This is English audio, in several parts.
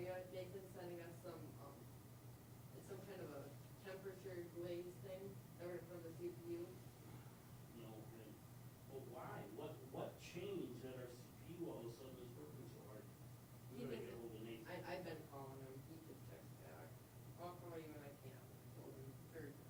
yet. Jason's sending us it's some kind of a temperature glaze thing that we're for the CPU. No, okay. But why? What changed that our CPU all of a sudden is working so hard? We gotta get hold of Nathan. I've been calling him, he just texts back. I'll call you when I can, told him urgent.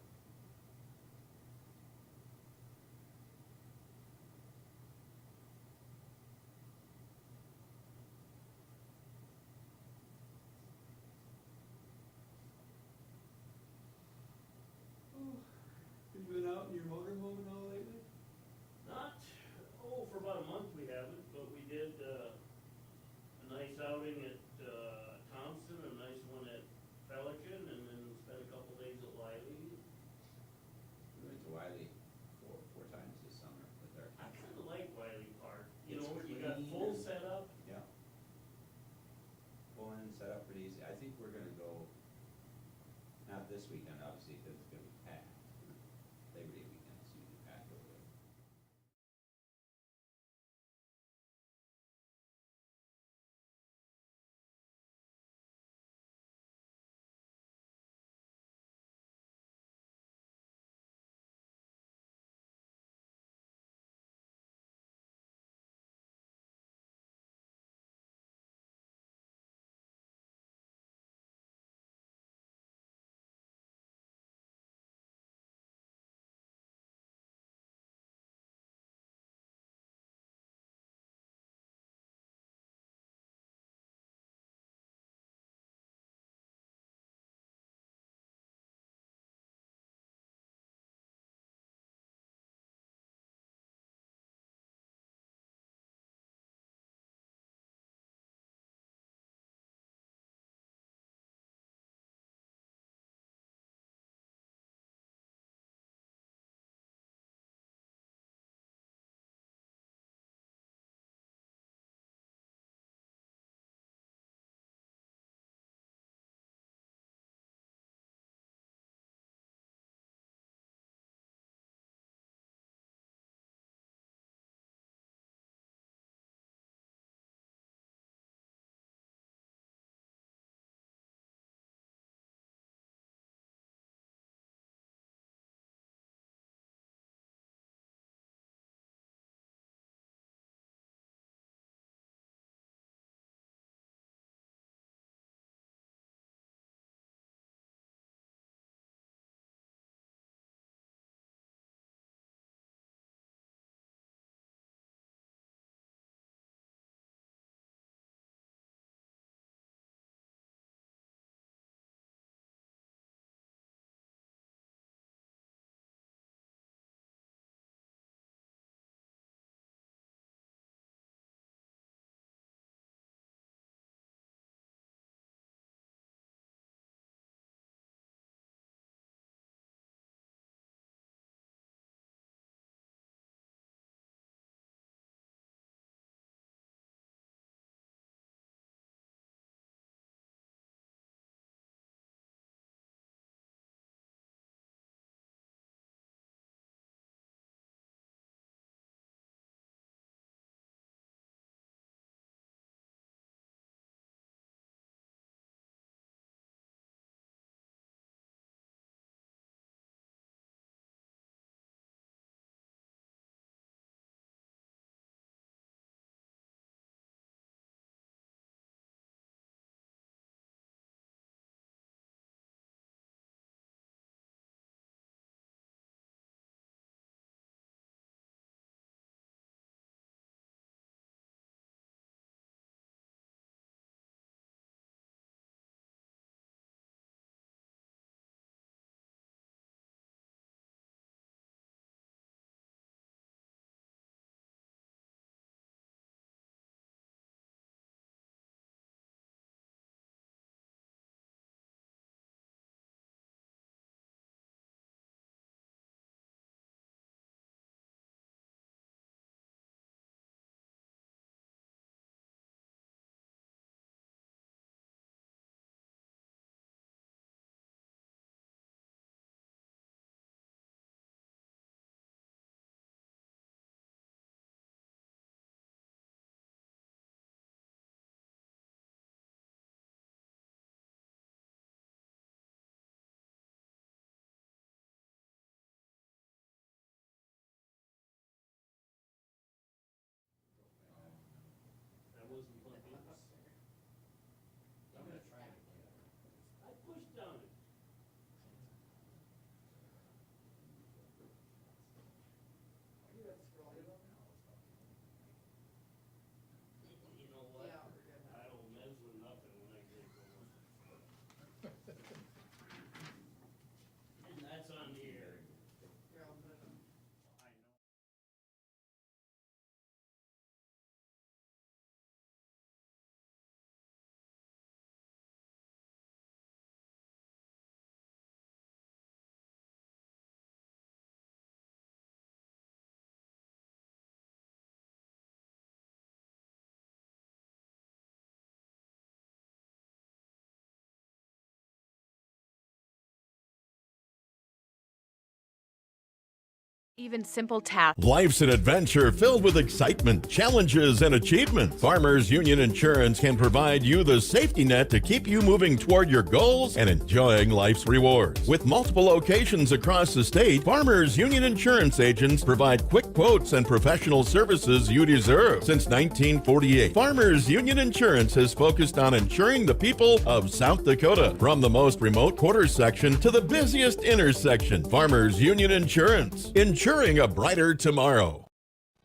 Even simple tasks. Life's an adventure filled with excitement, challenges, and achievement. Farmers Union Insurance can provide you the safety net to keep you moving toward your goals and enjoying life's rewards. With multiple locations across the state, Farmers Union Insurance agents provide quick quotes and professional services you deserve. Since 1948, Farmers Union Insurance has focused on insuring the people of South Dakota. From the most remote quarter section to the busiest intersection, Farmers Union Insurance. Ensuring a brighter tomorrow.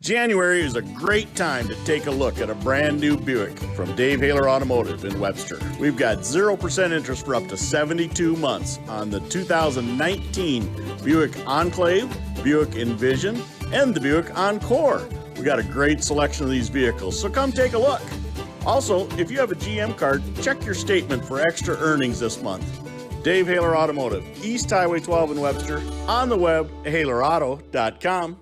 January is a great time to take a look at a brand new Buick from Dave Haler Automotive in Webster. We've got 0% interest for up to 72 months on the 2019 Buick Enclave, Buick Envision, and the Buick Encore. We got a great selection of these vehicles, so come take a look. Also, if you have a GM card, check your statement for extra earnings this month. Dave Haler Automotive, East Highway 12 in Webster, on the web, halerauto.com.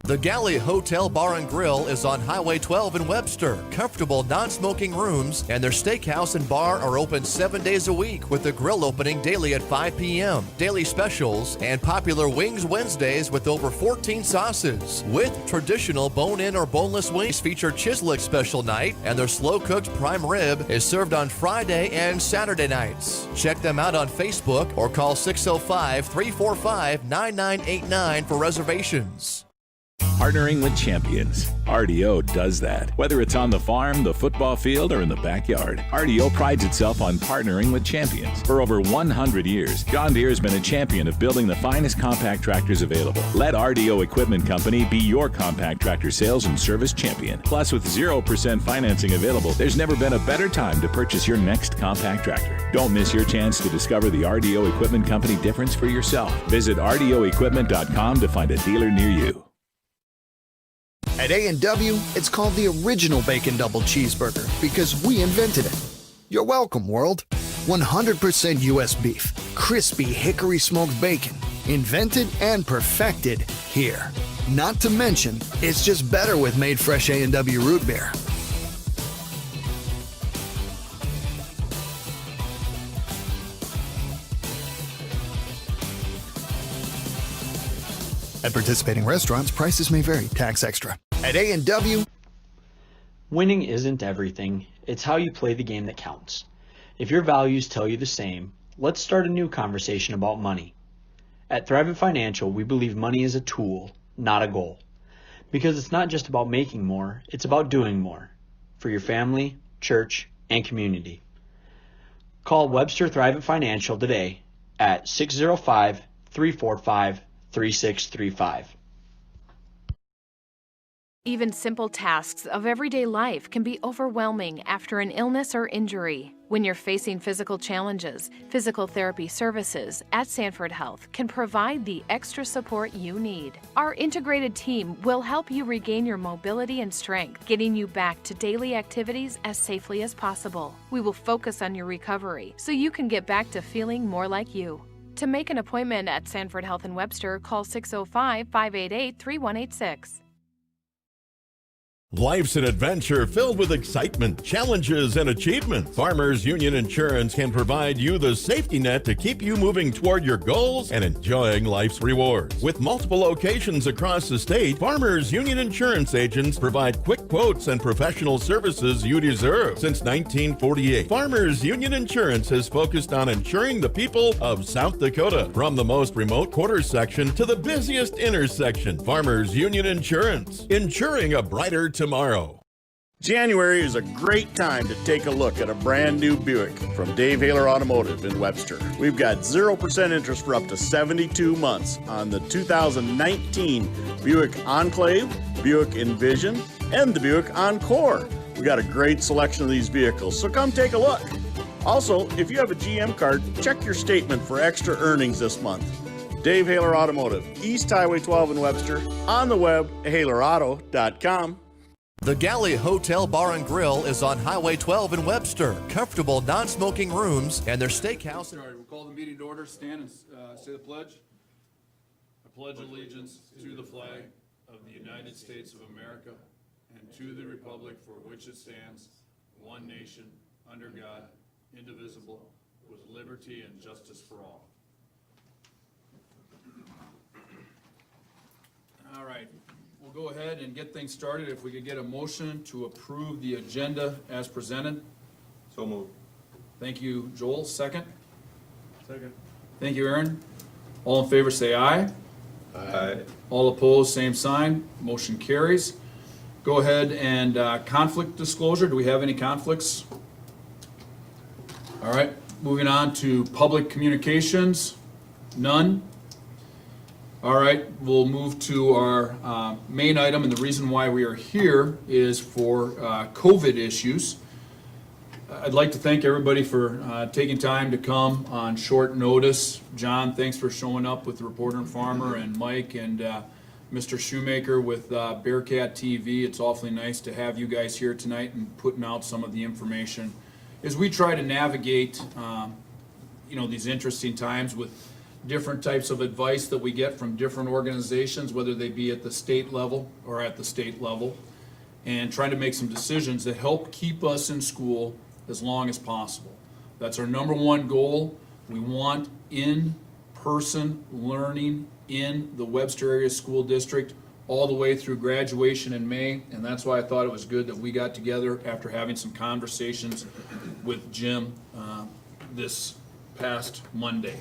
The Galley Hotel Bar and Grill is on Highway 12 in Webster. Comfortable non-smoking rooms and their steakhouse and bar are open 7 days a week with the grill opening daily at 5 p.m. Daily specials and popular Wings Wednesdays with over 14 sauces. With traditional bone-in or boneless wings feature Chislick special night, and their slow-cooked prime rib is served on Friday and Saturday nights. Check them out on Facebook or call 605-345-9989 for reservations. Partnering with champions. RDO does that. Whether it's on the farm, the football field, or in the backyard, RDO prides itself on partnering with champions. For over 100 years, John Deere has been a champion of building the finest compact tractors available. Let RDO Equipment Company be your compact tractor sales and service champion. Plus, with 0% financing available, there's never been a better time to purchase your next compact tractor. Don't miss your chance to discover the RDO Equipment Company difference for yourself. Visit RDOequipment.com to find a dealer near you. At A&W, it's called the original Bacon Double Cheeseburger because we invented it. You're welcome, world. 100% U.S. beef, crispy hickory smoked bacon, invented and perfected here. Not to mention, it's just better with made fresh A&W root beer. At participating restaurants, prices may vary. Tax extra. At A&W, winning isn't everything. It's how you play the game that counts. If your values tell you the same, let's start a new conversation about money. At Thrivent Financial, we believe money is a tool, not a goal. Because it's not just about making more, it's about doing more. For your family, church, and community. Call Webster Thrivent Financial today at 605-345-3635. Even simple tasks of everyday life can be overwhelming after an illness or injury. When you're facing physical challenges, physical therapy services at Sanford Health can provide the extra support you need. Our integrated team will help you regain your mobility and strength, getting you back to daily activities as safely as possible. We will focus on your recovery so you can get back to feeling more like you. To make an appointment at Sanford Health in Webster, call 605-588-3186. Life's an adventure filled with excitement, challenges, and achievement. Farmers Union Insurance can provide you the safety net to keep you moving toward your goals and enjoying life's rewards. With multiple locations across the state, Farmers Union Insurance agents provide quick quotes and professional services you deserve. Since 1948, Farmers Union Insurance has focused on insuring the people of South Dakota. From the most remote quarter section to the busiest intersection, Farmers Union Insurance. Insuring a brighter tomorrow. January is a great time to take a look at a brand new Buick from Dave Haler Automotive in Webster. We've got 0% interest for up to 72 months on the 2019 Buick Enclave, Buick Envision, and the Buick Encore. We got a great selection of these vehicles, so come take a look. Also, if you have a GM card, check your statement for extra earnings this month. Dave Haler Automotive, East Highway 12 in Webster, on the web, halerauto.com. The Galley Hotel Bar and Grill is on Highway 12 in Webster. Comfortable non-smoking rooms and their steakhouse. All right, we'll call the meeting to order. Stand and say the pledge. I pledge allegiance to the flag of the United States of America and to the republic for which it stands, one nation, under God, indivisible, with liberty and justice for all. All right, we'll go ahead and get things started. If we could get a motion to approve the agenda as presented. So moved. Thank you, Joel. Second. Second. Thank you, Aaron. All in favor, say aye. Aye. All opposed, same sign. Motion carries. Go ahead and conflict disclosure. Do we have any conflicts? All right, moving on to public communications. None. All right, we'll move to our main item, and the reason why we are here is for COVID issues. I'd like to thank everybody for taking time to come on short notice. John, thanks for showing up with Reporter and Farmer, and Mike and Mr. Shoemaker with Bearcat TV. It's awfully nice to have you guys here tonight and putting out some of the information as we try to navigate these interesting times with different types of advice that we get from different organizations, whether they be at the state level or at the state level, and trying to make some decisions that help keep us in school as long as possible. That's our number one goal. We want in-person learning in the Webster Area School District all the way through graduation in May, and that's why I thought it was good that we got together after having some conversations with Jim this past Monday.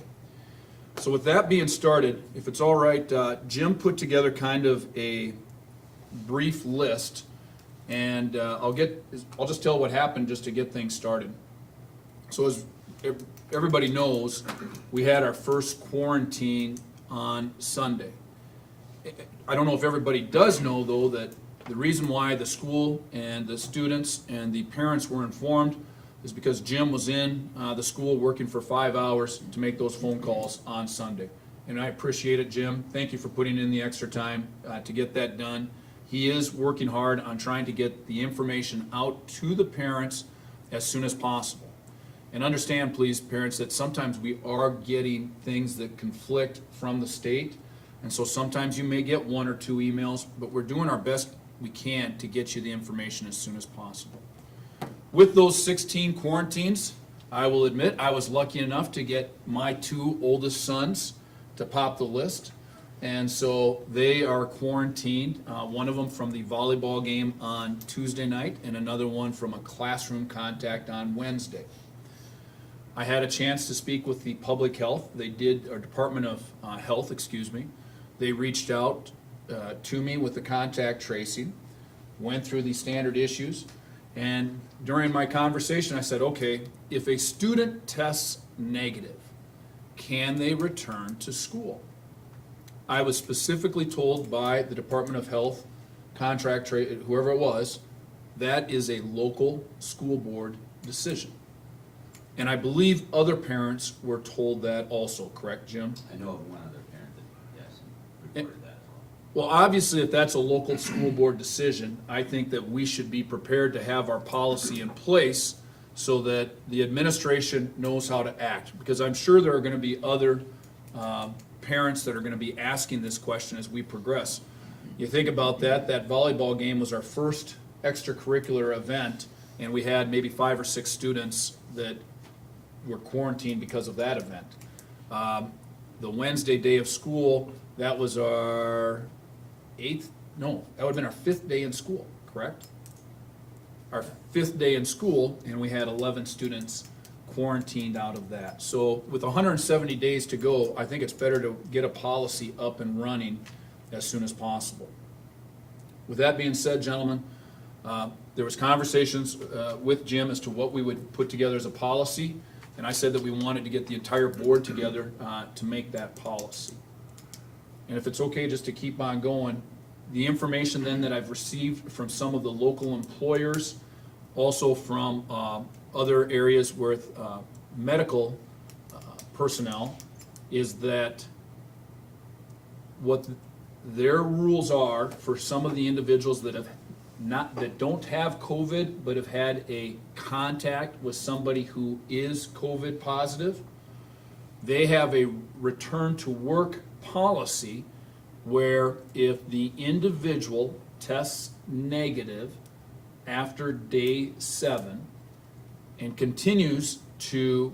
So with that being started, if it's all right, Jim put together kind of a brief list, and I'll just tell what happened just to get things started. So as everybody knows, we had our first quarantine on Sunday. I don't know if everybody does know, though, that the reason why the school and the students and the parents were informed is because Jim was in the school working for 5 hours to make those phone calls on Sunday. And I appreciate it, Jim. Thank you for putting in the extra time to get that done. He is working hard on trying to get the information out to the parents as soon as possible. And understand, please, parents, that sometimes we are getting things that conflict from the state. And so sometimes you may get 1 or 2 emails, but we're doing our best we can to get you the information as soon as possible. With those 16 quarantines, I will admit I was lucky enough to get my 2 oldest sons to pop the list. And so they are quarantined, one of them from the volleyball game on Tuesday night and another one from a classroom contact on Wednesday. I had a chance to speak with the public health. Or Department of Health, They reached out to me with the contact tracing, went through the standard issues, and during my conversation I said, okay, if a student tests negative, can they return to school? I was specifically told by the Department of Health, whoever it was, that is a local school board decision. And I believe other parents were told that also, correct, Jim? I know of one other parent that, yes, reported that as well. Well, obviously, if that's a local school board decision, I think that we should be prepared to have our policy in place so that the administration knows how to act. Because I'm sure there are going to be other parents that are going to be asking this question as we progress. You think about that volleyball game was our first extracurricular event, and we had maybe 5 or 6 students that were quarantined because of that event. The Wednesday day of school, that was our that would have been our 5th day in school, correct? Our 5th day in school, and we had 11 students quarantined out of that. So with 170 days to go, I think it's better to get a policy up and running as soon as possible. With that being said, gentlemen, there was conversations with Jim as to what we would put together as a policy, and I said that we wanted to get the entire board together to make that policy. And if it's okay just to keep on going, the information then that I've received from some of the local employers, also from other areas with medical personnel, is that what their rules are for some of the individuals that don't have COVID but have had a contact with somebody who is COVID positive, they have a return to work policy where if the individual tests negative after day 7 and continues to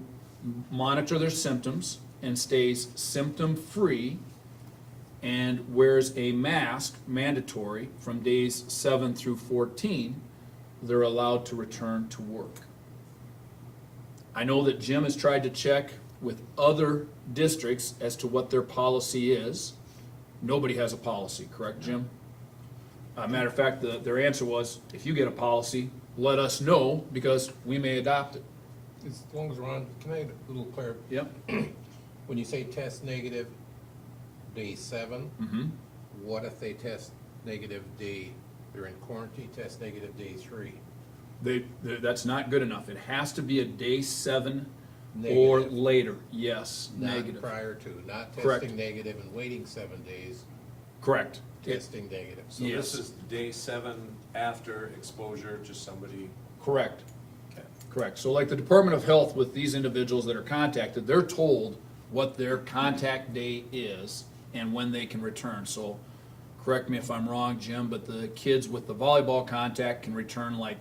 monitor their symptoms and stays symptom free, And whereas a mask mandatory from days 7 through 14, they're allowed to return to work. I know that Jim has tried to check with other districts as to what their policy is. Nobody has a policy, correct, Jim? Matter of fact, their answer was, if you get a policy, let us know because we may adopt it. As long as we're on, can I have a little clarity? Yep. When you say test negative day 7, what if they test negative they're in quarantine, test negative day 3? That's not good enough. It has to be a day 7 or Negative. later. Yes, Not negative. prior to, not Correct. testing negative and waiting 7 days, Correct. testing negative. So Yes. this is day 7 after exposure to somebody. Correct. Okay. Correct. So like the Department of Health with these individuals that are contacted, they're told what their contact day is and when they can return. So correct me if I'm wrong, Jim, but the kids with the volleyball contact can return like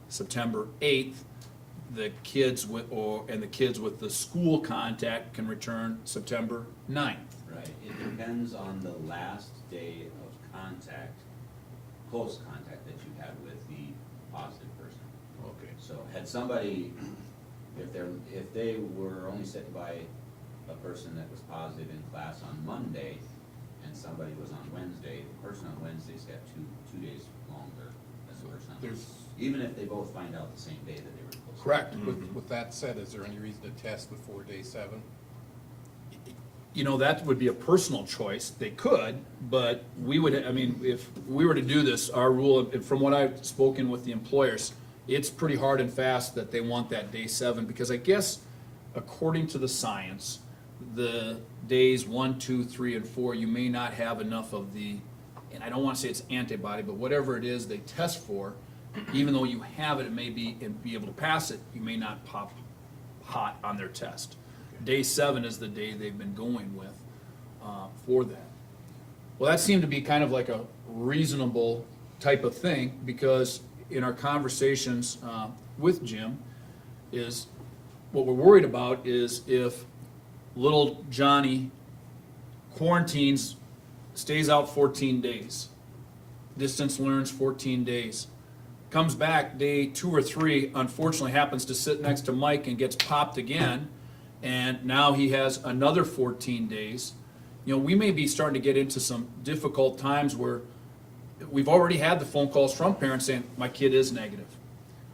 September 8th. The kids with the school contact can return September 9th. Right, it depends on the last day of contact, close contact that you had with the positive person. Okay. So had somebody, if they were only sitting by a person that was positive in class on Monday, and somebody was on Wednesday, the person on Wednesday's got two days longer than the person on Wednesday. Even if they both find out the same day that they were close. Correct. With that said, is there any reason to test before day 7? You know, that would be a personal choice. They could, but we would, I mean, if we were to do this, our rule, from what I've spoken with the employers, it's pretty hard and fast that they want that day 7, because I guess according to the science, the days 1, 2, 3, and 4, you may not have enough of the, and I don't want to say it's antibody, but whatever it is they test for, even though you have it, it may be, and be able to pass it, you may not pop hot on their test. Day 7 is the day they've been going with for that. Well, that seemed to be kind of like a reasonable type of thing, because in our conversations with Jim, is what we're worried about is if little Johnny quarantines, stays out 14 days, distance learns 14 days, comes back day 2 or 3, unfortunately happens to sit next to Mike and gets popped again, and now he has another 14 days. You know, we may be starting to get into some difficult times where we've already had the phone calls from parents saying, my kid is negative.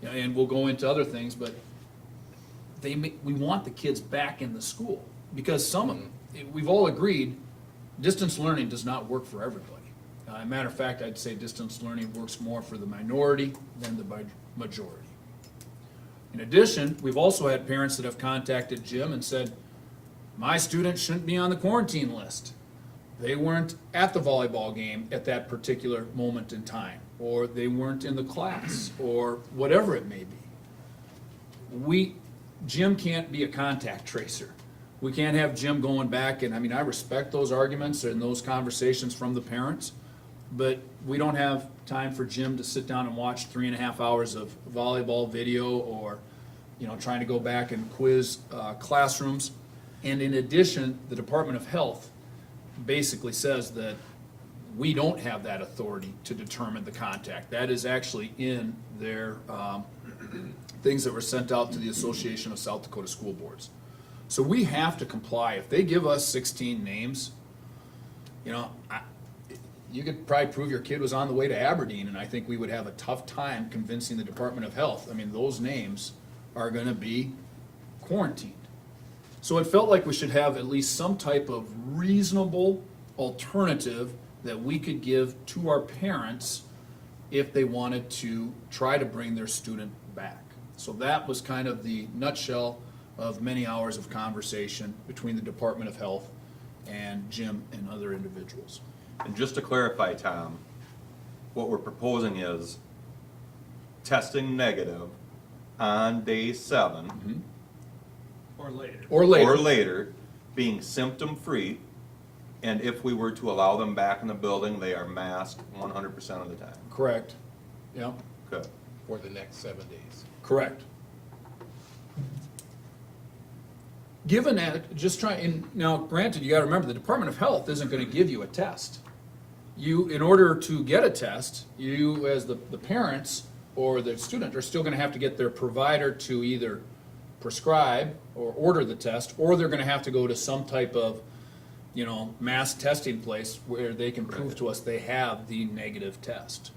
You know, and we'll go into other things, but we want the kids back in the school, because we've all agreed distance learning does not work for everybody. As a matter of fact, I'd say distance learning works more for the minority than the majority. In addition, we've also had parents that have contacted Jim and said, my student shouldn't be on the quarantine list. They weren't at the volleyball game at that particular moment in time, or they weren't in the class, or whatever it may be. Jim can't be a contact tracer. We can't have Jim going back, and I mean, I respect those arguments and those conversations from the parents, but we don't have time for Jim to sit down and watch 3.5 hours of volleyball video, or, you know, trying to go back and quiz classrooms. And in addition, the Department of Health basically says that we don't have that authority to determine the contact. That is actually in their things that were sent out to the Association of South Dakota School Boards. So we have to comply. If they give us 16 names, you know, you could probably prove your kid was on the way to Aberdeen, and I think we would have a tough time convincing the Department of Health. I mean, those names are going to be quarantined. So it felt like we should have at least some type of reasonable alternative that we could give to our parents if they wanted to try to bring their student back. So that was kind of the nutshell of many hours of conversation between the Department of Health and Jim and other individuals. And just to clarify, Tom, what we're proposing is testing negative on day 7. Or later. Or later. Or later, being symptom-free, and if we were to allow them back in the building, they are masked 100% of the time. Correct. Yep. Good. For the next 7 days. Correct. given that, just try, and now granted, you gotta remember, the Department of Health isn't gonna give you a test. You, in order to get a test, you, as the parents or the student, are still gonna have to get their provider to either prescribe or order the test, or they're gonna have to go to some type of, mass testing place where they can prove to us they have the negative test.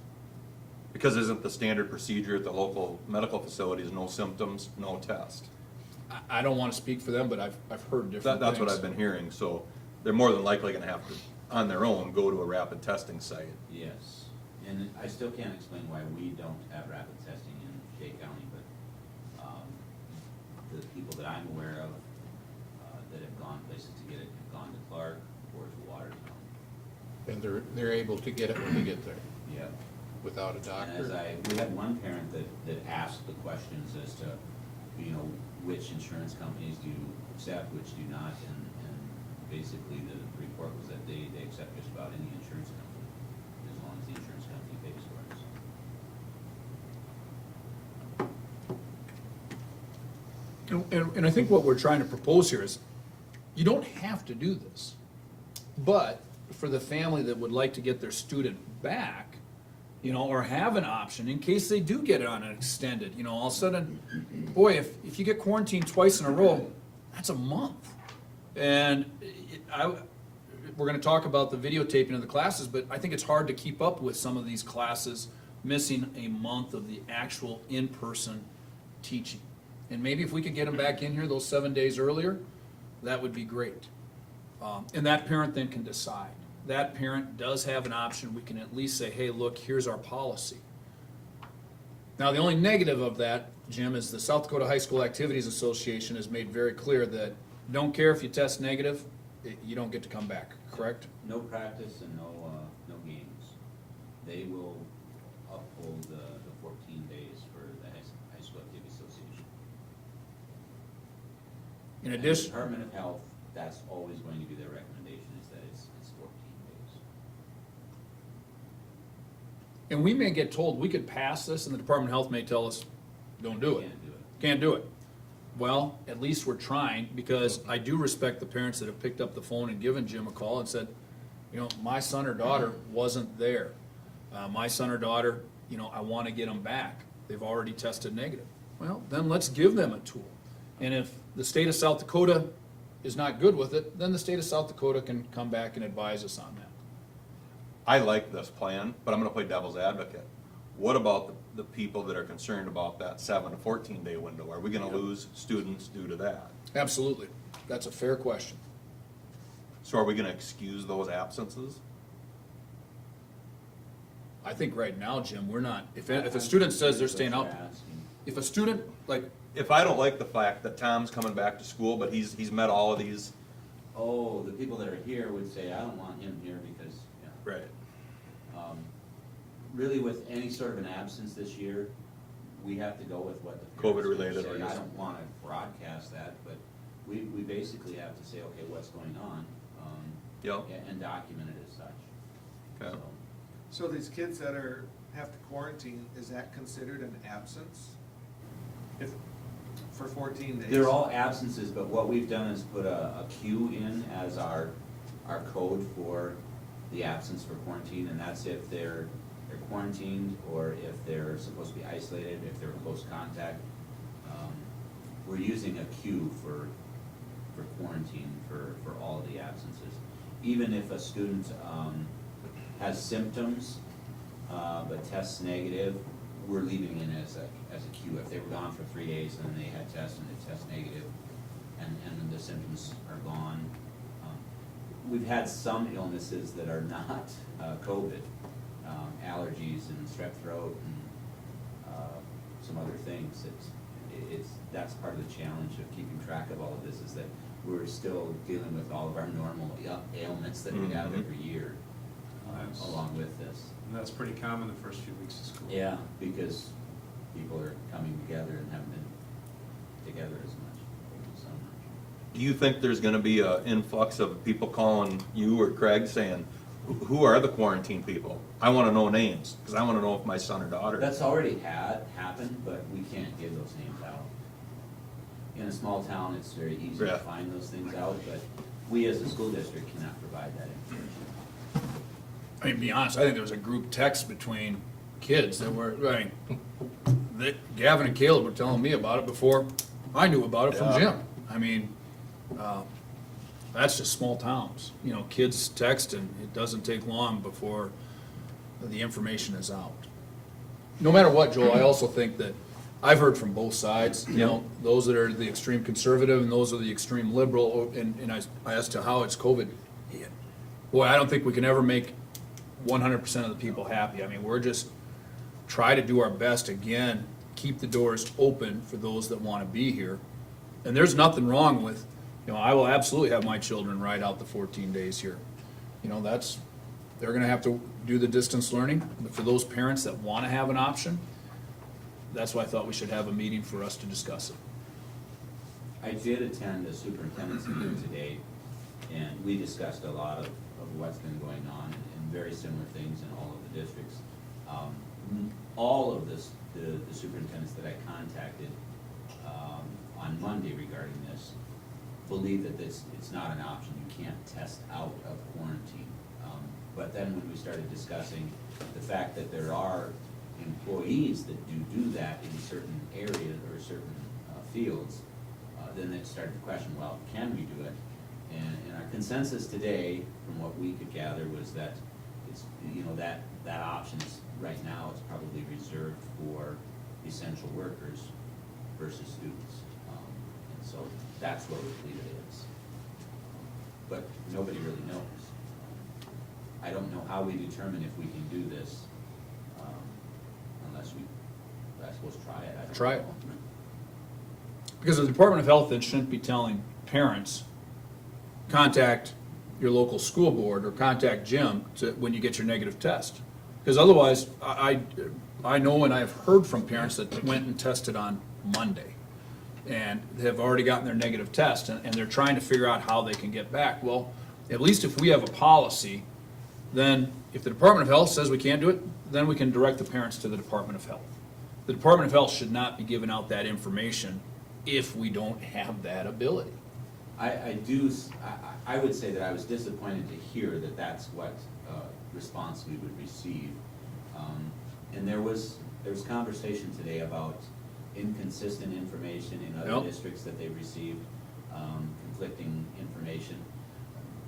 Because isn't the standard procedure at the local medical facilities, no symptoms, no test? I don't wanna speak for them, but I've heard different things. That's what I've been hearing, so they're more than likely gonna have to, on their own, go to a rapid testing site. Yes, and I still can't explain why we don't have rapid testing in Shea County, but, the people that I'm aware of, that have gone places to get it, have gone to Clark or to Watertown. And they're able to get it when they get there, Yeah. without a doctor? And we had one parent that asked the questions as to, which insurance companies do you accept, which do not, and basically the report was that they accept just about any insurance company, as long as the insurance company pays for it. And I think what we're trying to propose here is, you don't have to do this. But for the family that would like to get their student back, or have an option in case they do get it on an extended, all of a sudden, boy, if you get quarantined twice in a row, that's a month. And we're gonna talk about the videotaping of the classes, but I think it's hard to keep up with some of these classes missing a month of the actual in-person teaching. And maybe if we could get them back in here those 7 days earlier, that would be great. And that parent then can decide. That parent does have an option. We can at least say, hey, look, here's our policy. Now, the only negative of that, Jim, is the South Dakota High School Activities Association has made very clear that don't care if you test negative, you don't get to come back, correct? No practice and no games. They will uphold the 14 days for the High School Activities Association. In And addition, the Department of Health, that's always going to be their recommendation, is that it's 14 days. and we may get told we could pass this, and the Department of Health may tell us, don't do it. Can't do it. Can't do it. Well, at least we're trying, because I do respect the parents that have picked up the phone and given Jim a call and said, my son or daughter wasn't there. My son or daughter, I want to get them back. They've already tested negative. Well, then let's give them a tool. And if the state of South Dakota is not good with it, then the state of South Dakota can come back and advise us on that. I like this plan, but I'm gonna play devil's advocate. What about the people that are concerned about that 7 to 14 day window? Are we gonna lose students due to that? Absolutely. That's a fair question. So are we gonna excuse those absences? I think right now, Jim, we're not, if a student says they're staying out, if a student, If I don't like the fact that Tom's coming back to school, but he's met all of these. Oh, the people that are here would say, I don't want him here because, Right. Really with any sort of an absence this year, we have to go with what the COVID-related parents or say. I don't wanna broadcast that, but we basically have to say, okay, what's going on? Yep. And document it as such. Okay. So these kids that have to quarantine, is that considered an absence? For 14 days? They're all absences, but what we've done is put a Q in as our code for the absence for quarantine, and that's if they're quarantined or if they're supposed to be isolated, if they're close contact. We're using a Q for quarantine for all of the absences. Even if a student has symptoms but tests negative, we're leaving it as a Q. If they were gone for 3 days and then they had tests and they test negative and the symptoms are gone. We've had some illnesses that are not COVID, allergies and strep throat and some other things. That's part of the challenge of keeping track of all of this, is that we're still dealing with all of our normal ailments that we have every year along with this. And that's pretty common the first few weeks of school. Yeah, because people are coming together and haven't been together as much over the summer. Do you think there's gonna be an influx of people calling you or Craig saying, who are the quarantine people? I wanna know names, because I wanna know if my son or daughter. That's already happened, but we can't give those names out. in a small town, it's very easy to Yeah. find those things out, but we as a school district cannot provide that information. I mean, to be honest, I think there was a group text between kids that were, Gavin and Caleb were telling me about it before I knew about it from Yeah. Jim. I mean, that's just small towns. You know, kids text and it doesn't take long before the information is out. No matter what, Joel, I also think that I've heard from both sides, you know, those that are the extreme conservative and those are the extreme liberal, and I as to how it's COVID. Boy, I don't think we can ever make 100% of the people happy. I mean, we're just try to do our best, again, keep the doors open for those that want to be here. And there's nothing wrong with, you know, I will absolutely have my children ride out the 14 days here. You know, they're gonna have to do the distance learning, but for those parents that want to have an option, that's why I thought we should have a meeting for us to discuss it. I did attend a superintendent's meeting today, and we discussed a lot of what's been going on and very similar things in all of the districts. All of the superintendents that I contacted on Monday regarding this believe that it's not an option. You can't test out of quarantine. But then when we started discussing the fact that there are employees that do that in certain areas or certain fields, then it started to question, well, can we do it? And our consensus today, from what we could gather, was that it's, you know, that option is, right now, it's probably reserved for essential workers versus students. And so that's what we believe it is. But nobody really knows. I don't know how we determine if we can do this, unless we, I suppose, try it. I don't Try it. know. Because the Department of Health then shouldn't be telling parents, contact your local school board or contact Jim when you get your negative test. Because otherwise, I know and I've heard from parents that went and tested on Monday and have already gotten their negative test and they're trying to figure out how they can get back. Well, at least if we have a policy, then if the Department of Health says we can't do it, then we can direct the parents to the Department of Health. The Department of Health should not be giving out that information if we don't have that ability. I would say that I was disappointed to hear that that's what response we would receive. And there was conversation today about inconsistent information in other districts that they received, conflicting information.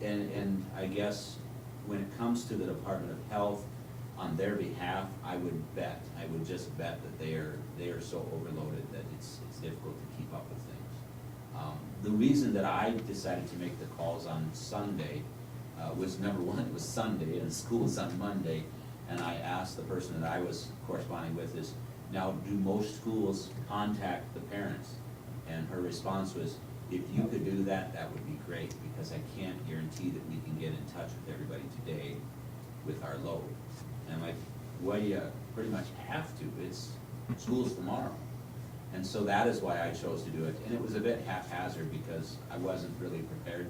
And I guess when it comes to the Department of Health, on their behalf, I would just bet that they are so overloaded that it's difficult to keep up with things. The reason that I decided to make the calls on Sunday was, number one, it was Sunday and school's on Monday, and I asked the person that I was corresponding with is, now, do most schools contact the parents? And her response was, if you could do that, that would be great, because I can't guarantee that we can get in touch with everybody today with our load. And I'm like, well, you pretty much have to. It's school's tomorrow. And so that is why I chose to do it. And it was a bit haphazard because I wasn't really prepared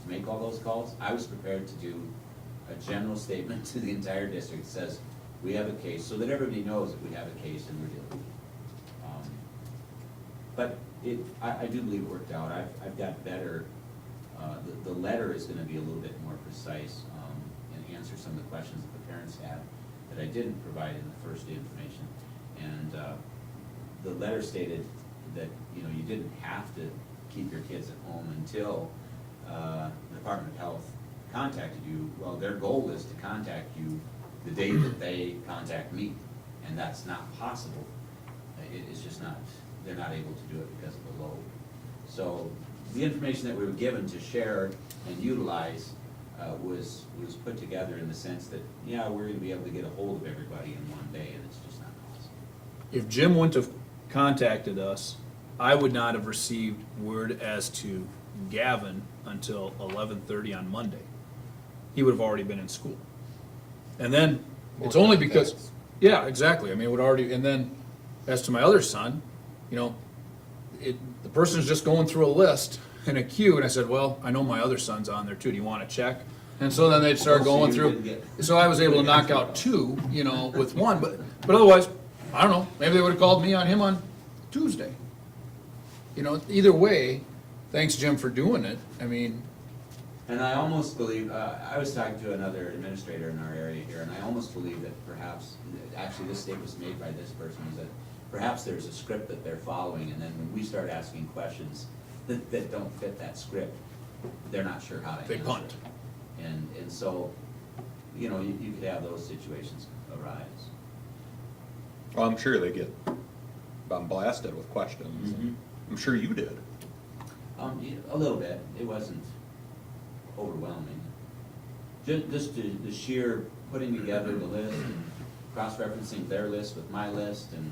to make all those calls. I was prepared to do a general statement to the entire district that says, we have a case, so that everybody knows that we have a case and we're dealing with it. But I do believe it worked out. I've got better, the letter is gonna be a little bit more precise and answer some of the questions that the parents had that I didn't provide in the first day information. And the letter stated that, you know, you didn't have to keep your kids at home until the Department of Health contacted you. Well, their goal is to contact you the day that they contact me, and that's not possible. It's just not, they're not able to do it because of the load. So the information that we were given to share and utilize was put together in the sense that, yeah, we're gonna be able to get a hold of everybody in one day, and it's just not possible. If Jim wouldn't have contacted us, I would not have received word as to Gavin until 11:30 on Monday. He would have already been in school. And then, it's only because, yeah, exactly, I mean, it would already, and then, as to my other son, you know, the person's just going through a list in a queue, and I said, well, I know my other son's on there too, do you wanna check? And so then they'd start going through, so I was able to knock out two, you know, with one, but otherwise, I don't know, maybe they would've called me on him on Tuesday. you know, either way, thanks, Jim, for doing it. I mean, And I almost believe, I was talking to another administrator in our area here, and I almost believe that perhaps, actually this statement was made by this person, is that perhaps there's a script that they're following, and then when we start asking questions that don't fit that script, they're not sure how to answer. They punt. And so, you know, you could have those situations arise. Well, I'm sure they get blasted with questions. Mhm. I'm sure you did. A little bit, it wasn't overwhelming. Just the sheer putting together the list and cross-referencing their list with my list and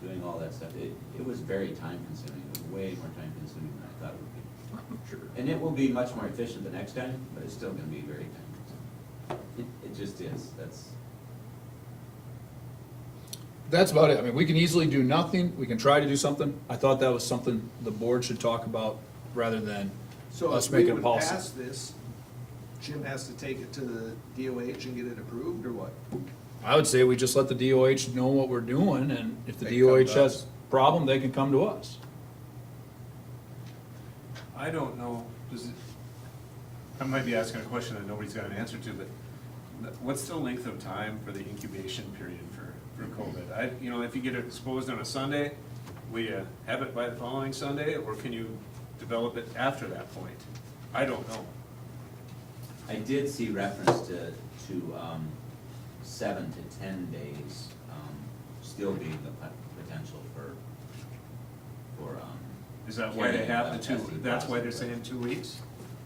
doing all that stuff, it was very time-consuming. It was way more time-consuming than I thought it would be. Sure. And it will be much more efficient the next time, but it's still gonna be very time-consuming. It just is, That's about it. I mean, we can easily do nothing. We can try to do something. I thought that was something the board should talk about rather than So us if we making a would policy. pass this, Jim has to take it to the DOH and get it approved, or what? I would say we just let the DOH know what we're doing, and if the They come DOH to has us. a problem, they can come to us. I don't know, I might be asking a question that nobody's got an answer to, but what's the length of time for the incubation period for COVID? You know, if you get exposed on a Sunday, will you have it by the following Sunday, or can you develop it after that point? I don't know. I did see reference to 7 to 10 days, still being the potential for Is that why they carrying have out the 2, testing that's why they're process. saying 2 weeks?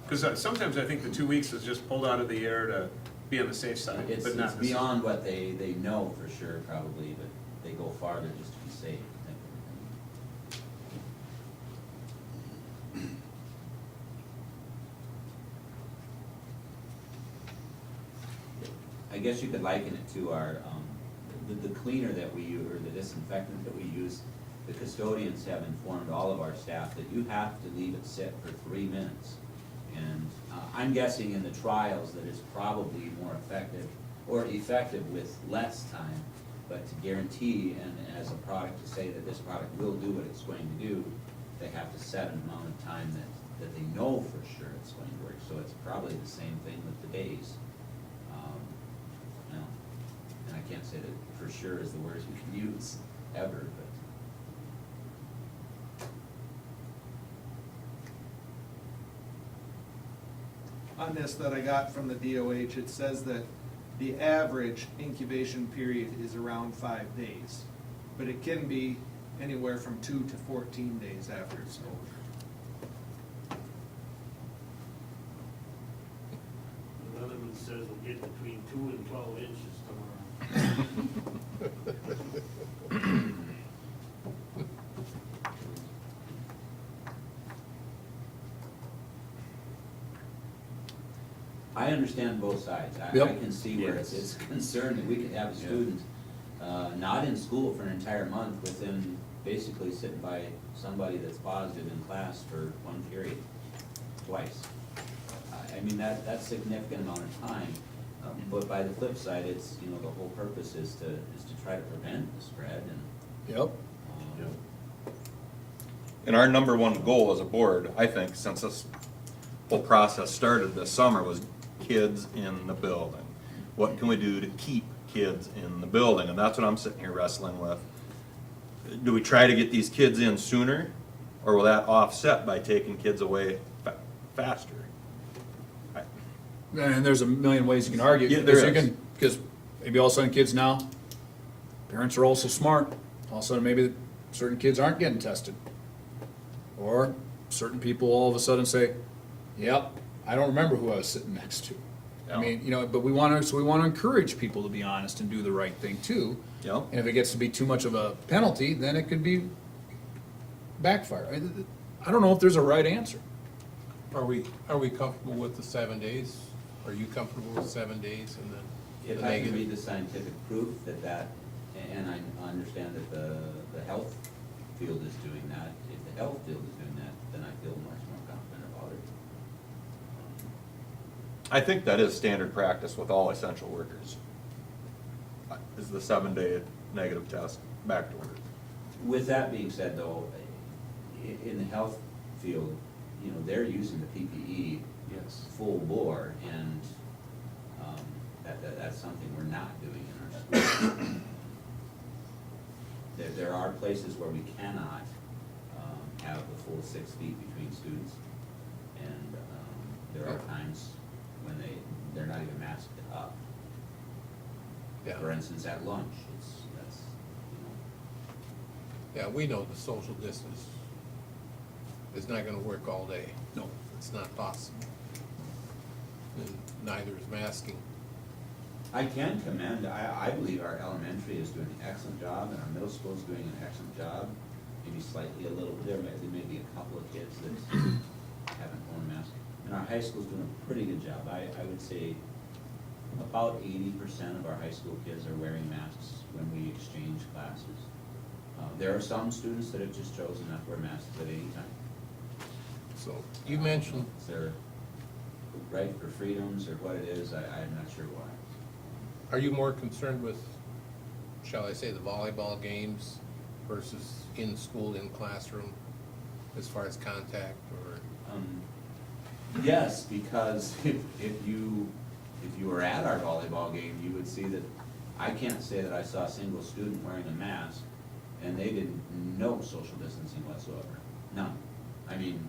Because sometimes I think the 2 weeks is just pulled out of the air to be on the safe side, It's but not necessarily. beyond what they know for sure, probably, but they go farther just to be safe, I think. I guess you could liken it to our, the cleaner that we use, or the disinfectant that we use. The custodians have informed all of our staff that you have to leave it sit for 3 minutes. And I'm guessing in the trials that it's probably more effective, or effective with less time, but to guarantee, and as a product to say that this product will do what it's going to do, they have to set an amount of time that they know for sure it's going to work. So it's probably the same thing with the days. You know, and I can't say that for sure is the words we can use ever, but. On this that I got from the DOH, it says that the average incubation period is around 5 days, but it can be anywhere from 2 to 14 days after exposure. Another one says we'll get between 2 and 12 inches tomorrow. I understand both sides. I Yep. can see where it's concerned that we could have a student not in school for an entire month within basically sitting by somebody that's positive in class for 1 period, twice. I mean, that's a significant amount of time. But by the flip side, it's, you know, the whole purpose is to try to prevent the spread and. Yep. And our number one goal as a board, I think, since this whole process started this summer, was kids in the building. What can we do to keep kids in the building? And that's what I'm sitting here wrestling with. Do we try to get these kids in sooner, or will that offset by taking kids away faster? And there's a million ways you can argue. Yeah, there is. Because maybe all of a sudden kids now, parents are also smart. All of a sudden maybe certain kids aren't getting tested. Or certain people all of a sudden say, yep, I don't remember who I was sitting next to. I mean, you know, but we want to encourage people to be honest and do the right thing too. Yep. And if it gets to be too much of a penalty, then it could be backfire. I don't know if there's a right answer. Are we comfortable with the 7 days? Are you comfortable with 7 days and then If the I can negative? read the scientific proof that, and I understand that the health field is doing that, if the health field is doing that, then I feel much more confident about it. I think that is standard practice with all essential workers. Is the 7-day negative test back to work. With that being said, though, in the health field, you know, they're using the PPE Yes. full bore, and that's something we're not doing in our schools. There are places where we cannot have the full 6 feet between students, and there are times when they're not even masked up. Yeah. For instance, at lunch, that's, you know. Yeah, we know the social distance is not gonna work all day. No. It's not possible. And neither is masking. I can commend, I believe our elementary is doing an excellent job, and our middle school is doing an excellent job. Maybe slightly a little, there may be a couple of kids that haven't worn masks. And our high school's doing a pretty good job. I would say about 80% of our high school kids are wearing masks when we exchange classes. There are some students that have just chosen not to wear masks at any time. So, you mentioned, Is there right for freedoms or what it is, I'm not sure why. are you more concerned with, shall I say, the volleyball games versus in school, in classroom, as far as contact, or? Yes, because if you were at our volleyball game, you would see that, I can't say that I saw a single student wearing a mask, and they didn't know social distancing whatsoever. None. I mean,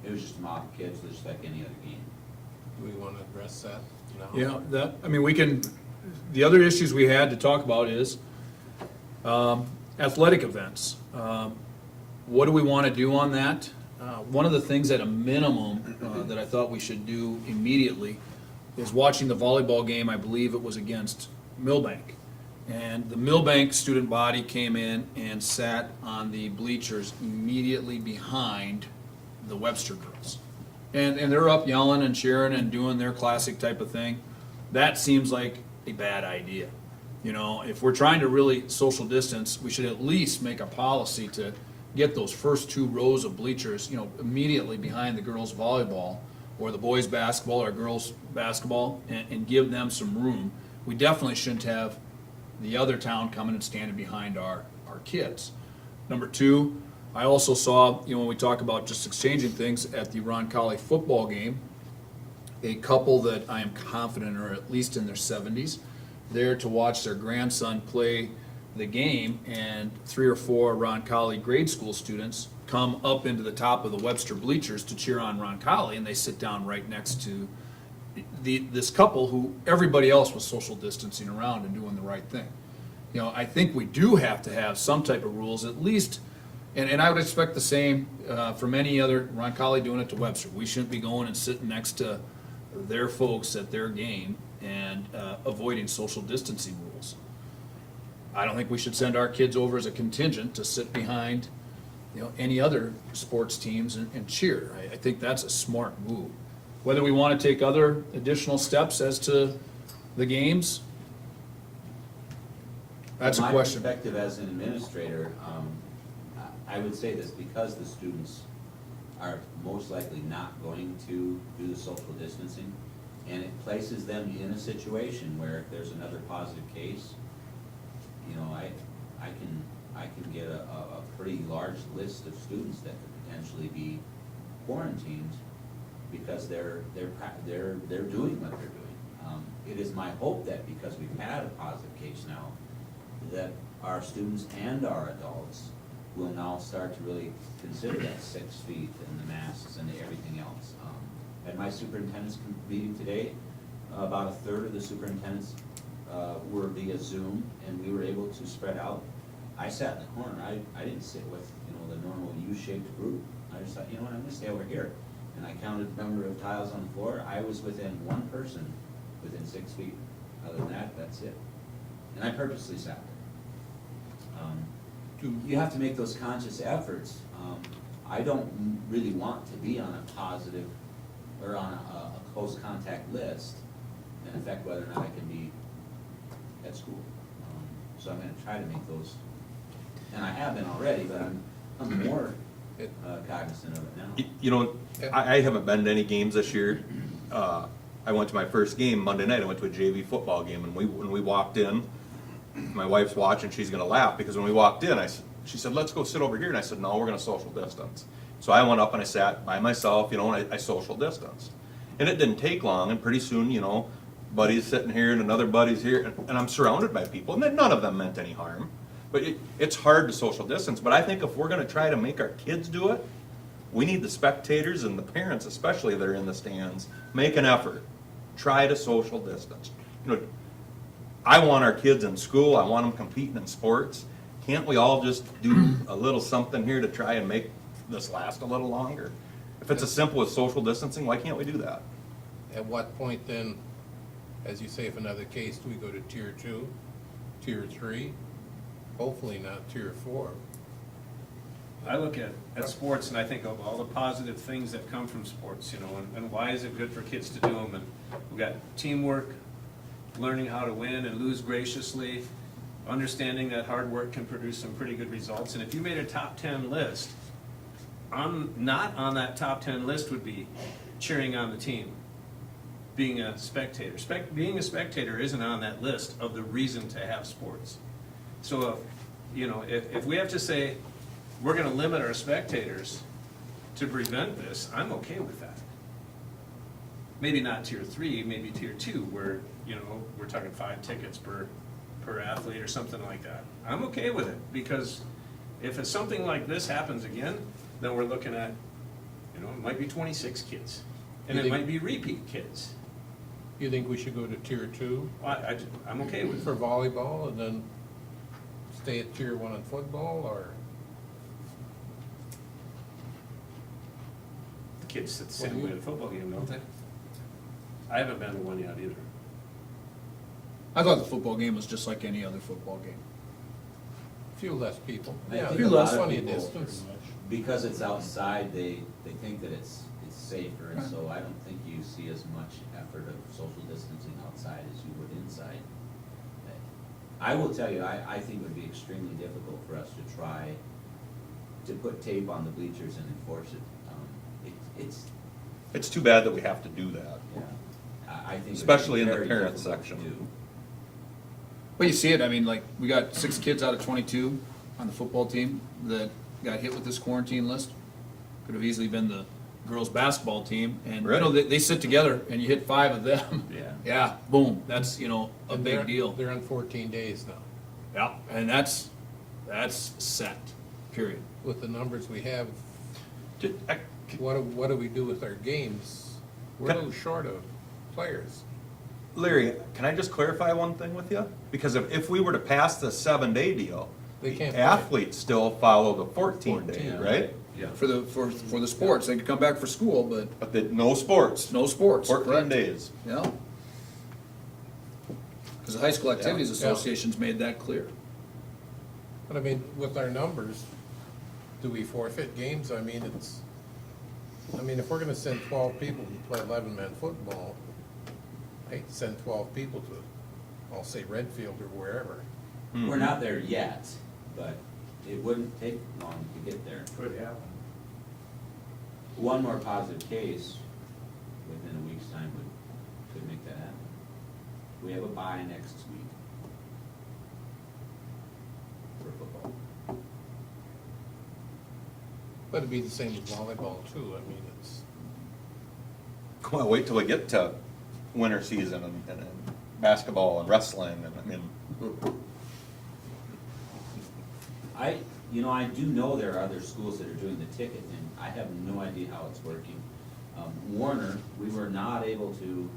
it was just a mob of kids, just like any other game. Do we want to address that now? Yeah, we can, the other issues we had to talk about is athletic events. What do we want to do on that? One of the things at a minimum that I thought we should do immediately is watching the volleyball game. I believe it was against Millbank. And the Millbank student body came in and sat on the bleachers immediately behind the Webster girls. And they're up yelling and cheering and doing their classic type of thing. That seems like a bad idea. You know, if we're trying to really social distance, we should at least make a policy to get those first 2 rows of bleachers, you know, immediately behind the girls' volleyball or the boys' basketball or girls' basketball, and give them some room. We definitely shouldn't have the other town coming and standing behind our kids. Number 2, I also saw, you know, when we talk about just exchanging things at the Roncalli football game, a couple that I am confident are at least in their 70s, there to watch their grandson play the game, and 3 or 4 Roncalli grade school students come up into the top of the Webster bleachers to cheer on Roncalli, and they sit down right next to this couple who everybody else was social distancing around and doing the right thing. You know, I think we do have to have some type of rules, at least, and I would expect the same from any other, Roncalli doing it to Webster. We shouldn't be going and sitting next to their folks at their game and avoiding social distancing rules. I don't think we should send our kids over as a contingent to sit behind, you know, any other sports teams and cheer. I think that's a smart move. Whether we want to take other additional steps as to the games, that's a question. My perspective as an administrator, I would say this, because the students are most likely not going to do the social distancing, and it places them in a situation where if there's another positive case, you know, I can get a pretty large list of students that could potentially be quarantined because they're doing what they're doing. It is my hope that because we've had a positive case now, that our students and our adults will now start to really consider that 6 feet and the masks and everything else. At my superintendent's meeting today, about a third of the superintendents were via Zoom, and we were able to spread out. I sat in the corner. I didn't sit with, you know, the normal U-shaped group. I just thought, you know what, I'm gonna stay over here. And I counted the number of tiles on the floor. I was within 1 person within 6 feet. Other than that, that's it. And I purposely sat there. You have to make those conscious efforts. I don't really want to be on a positive or on a close contact list and affect whether or not I can be at school. So I'm going to try to make those, and I have been already, but I'm more cognizant of it now. You know, I haven't been to any games this year. I went to my first game Monday night. I went to a JV football game, and when we walked in, my wife's watching, she's gonna laugh, because when we walked in, she said, let's go sit over here. And I said, no, we're gonna social distance. So I went up and I sat by myself, and I social distanced. And it didn't take long, and pretty soon, buddy's sitting here and another buddy's here, and I'm surrounded by people, and then none of them meant any harm. But it's hard to social distance, but I think if we're gonna try to make our kids do it, we need the spectators and the parents especially that are in the stands, make an effort. Try to social distance. I want our kids in school, I want them competing in sports. Can't we all just do a little something here to try and make this last a little longer? If it's as simple as social distancing, why can't we do that? At what point then, as you say, if another case, do we go to tier 2, tier 3? Hopefully not tier 4. I look at sports and I think of all the positive things that come from sports, and why is it good for kids to do them? And we've got teamwork, learning how to win and lose graciously, understanding that hard work can produce some pretty good results. And if you made a top 10 list, not on that top 10 list would be cheering on the team, being a spectator. Being a spectator isn't on that list of the reason to have sports. So, if we have to say we're going to limit our spectators to prevent this, I'm okay with that. Maybe not tier 3, maybe tier 2, where we're talking 5 tickets per athlete or something like that. I'm okay with it, because if it's something like this happens again, then we're looking at, it might be 26 kids, and it might be repeat kids. You think we should go to tier 2? I'm okay with it. For volleyball, and then stay at tier 1 in football, or? The kids sit the same way at a football game, don't they? I haven't been to one yet either. I thought the football game was just like any other football game. Few less people. I Yeah, think a lot of plenty of people, distance. because it's outside, they think that it's safer, and so I don't think you see as much effort of social distancing outside as you would inside. I will tell you, I think it would be extremely difficult for us to try to put tape on the bleachers and enforce it. It's too bad that we have to do that. Yeah, I think. Especially in the very parent difficult to section. do. Well, you see it, like, we got 6 kids out of 22 on the football team that got hit with this quarantine list. Could have easily been the girls' basketball team, and, they sit together, and you hit 5 of them. Yeah. Yeah, boom, that's, a And big deal. They're on 14 days now. Yeah, and that's set, period. With the numbers we have, Did- I- what do we do with our games? We're a little short of players. Larry, can I just clarify one thing with you? Because if we were to pass the 7-day deal, They can't play. athletes still follow the 14-day, right? Yeah. For the sports, they could come back for school, but But no sports, no sports. 14 correct. days. Yeah. Because the High School Activities Yeah. Association's made that clear. But I mean, with our numbers, do we forfeit games? I mean, if we're gonna send 12 people to play 11-man football, I hate to send 12 people to, I'll say Redfield or wherever. We're not there yet, but it wouldn't take long to get there. Could happen. One more positive case within a week's time could make that happen. We have a bye next week for football. But it'd be the same with volleyball too. I mean, it's, Well, wait till we get to winter season and basketball and wrestling, and I mean, I do know there are other schools that are doing the ticket, and I have no idea how it's working. Warner, we were not able to,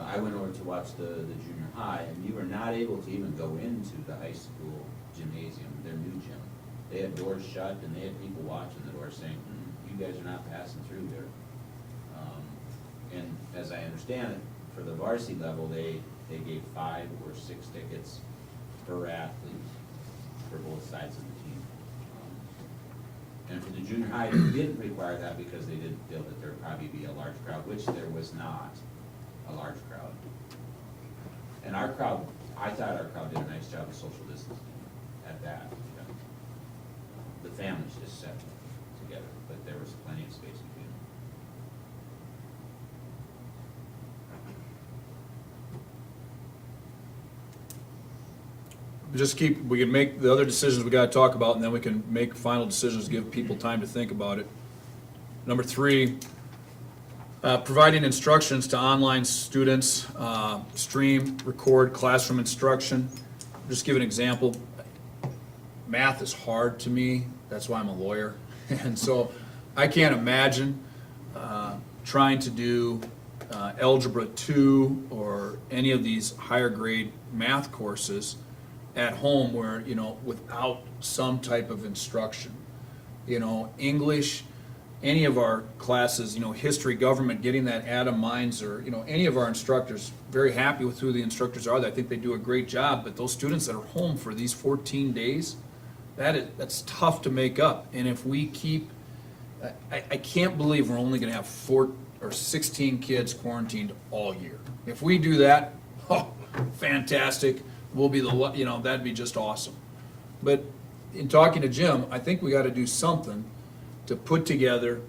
I went over to watch the junior high, and you were not able to even go into the high school gymnasium, their new gym. They had doors shut, and they had people watching the door saying, you guys are not passing through here. And as I understand it, for the varsity level, they gave 5 or 6 tickets per athlete for both sides of the team. And for the junior high, they didn't require that because they didn't feel that there would probably be a large crowd, which there was not a large crowd. And our crowd, I thought our crowd did a nice job of social distancing at that. The families just sat together, but there was plenty of space between them. we can make the other decisions we gotta talk about, and then we can make final decisions, give people time to think about it. Number 3, providing instructions to online students, stream, record classroom instruction. Just give an example. Math is hard to me, that's why I'm a lawyer. And so I can't imagine trying to do Algebra 2 or any of these higher grade math courses at home where, without some type of instruction. English, any of our classes, history, government, getting that Adam Mines or, any of our instructors, very happy with who the instructors are. I think they do a great job, but those students that are home for these 14 days, that's tough to make up. And if we keep, I can't believe we're only gonna have 4 or 16 kids quarantined all year. If we do that, fantastic, we'll be that'd be just awesome. But in talking to Jim, I think we gotta do something to put together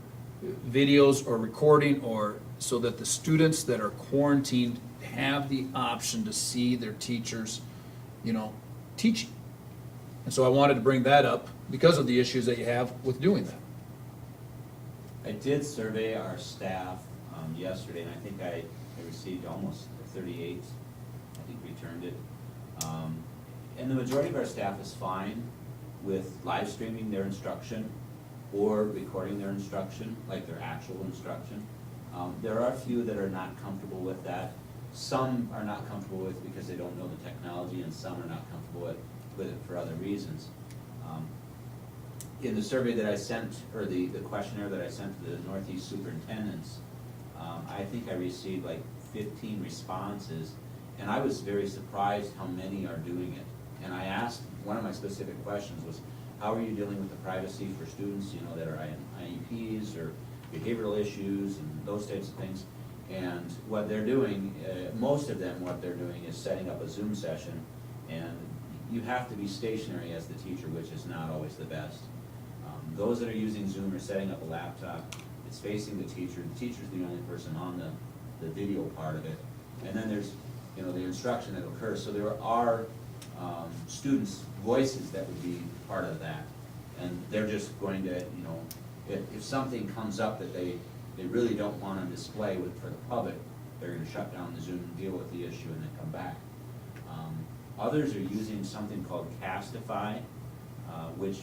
videos or recording or so that the students that are quarantined have the option to see their teachers, teaching. And so I wanted to bring that up because of the issues that you have with doing that. I did survey our staff yesterday, and I think I received almost 38, I think returned it. And the majority of our staff is fine with live streaming their instruction or recording their instruction, like their actual instruction. There are a few that are not comfortable with that. Some are not comfortable with it because they don't know the technology, and some are not comfortable with it for other reasons. In the survey that I sent, or the questionnaire that I sent to the Northeast superintendents, I think I received like 15 responses, and I was very surprised how many are doing it. And I asked, one of my specific questions was, how are you dealing with the privacy for students, that are IEPs or behavioral issues and those types of things? And what they're doing, most of them, what they're doing is setting up a Zoom session, and you have to be stationary as the teacher, which is not always the best. Those that are using Zoom are setting up a laptop, it's facing the teacher. The teacher's the only person on the video part of it. And then there's, the instruction that occurs. So there are students' voices that would be part of that. And they're just going to, if something comes up that they really don't want to display for the public, they're going to shut down the Zoom, deal with the issue, and then come back. Others are using something called Castify, which,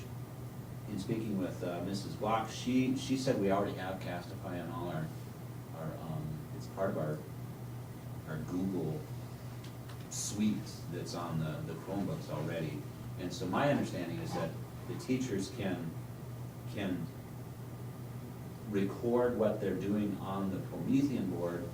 in speaking with Mrs. Block, she said we already have Castify on all our it's part of our Google suite that's on the Chromebooks already. And so my understanding is that the teachers can record what they're doing on the Promethean board,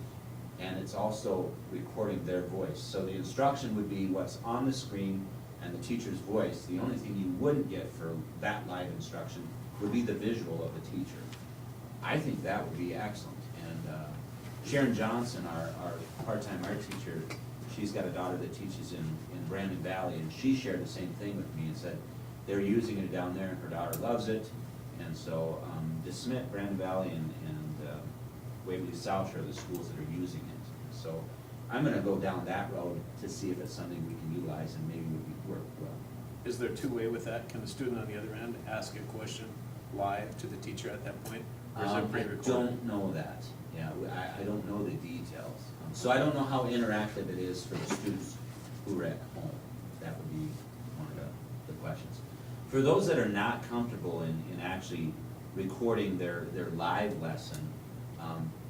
and it's also recording their voice. So the instruction would be what's on the screen and the teacher's voice. The only thing you wouldn't get for that live instruction would be the visual of the teacher. I think that would be excellent. And Sharon Johnson, our part-time art teacher, she's got a daughter that teaches in Brandon Valley, and she shared the same thing with me and said they're using it down there and her daughter loves it. And so DeSmet, Brandon Valley, and Waverly South are the schools that are using it. So I'm gonna go down that road to see if it's something we can utilize and maybe would work well. Is there two-way with that? Can the student on the other end ask a question live to the teacher at that point? Or is it I pre-recorded? don't know that. Yeah, I don't know the details. So I don't know how interactive it is for the students who are at home. That would be one of the questions. For those that are not comfortable in actually recording their live lesson,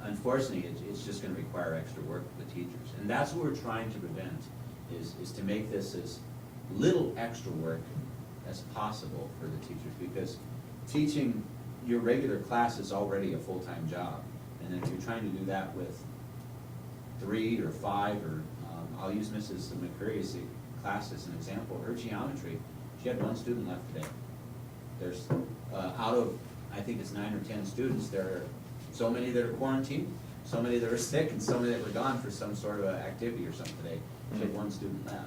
unfortunately, it's just gonna require extra work for the teachers. And that's what we're trying to prevent, is to make this as little extra work as possible for the teachers, because teaching your regular class is already a full-time job. And if you're trying to do that with 3 or 5, or I'll use Mrs. McCurry's class as an example. Her geometry, she had 1 student left today. There's out of, I think it's 9 or 10 students, there are so many that are quarantined, so many that are sick, and so many that were gone for some sort of activity or something today. She had 1 student left.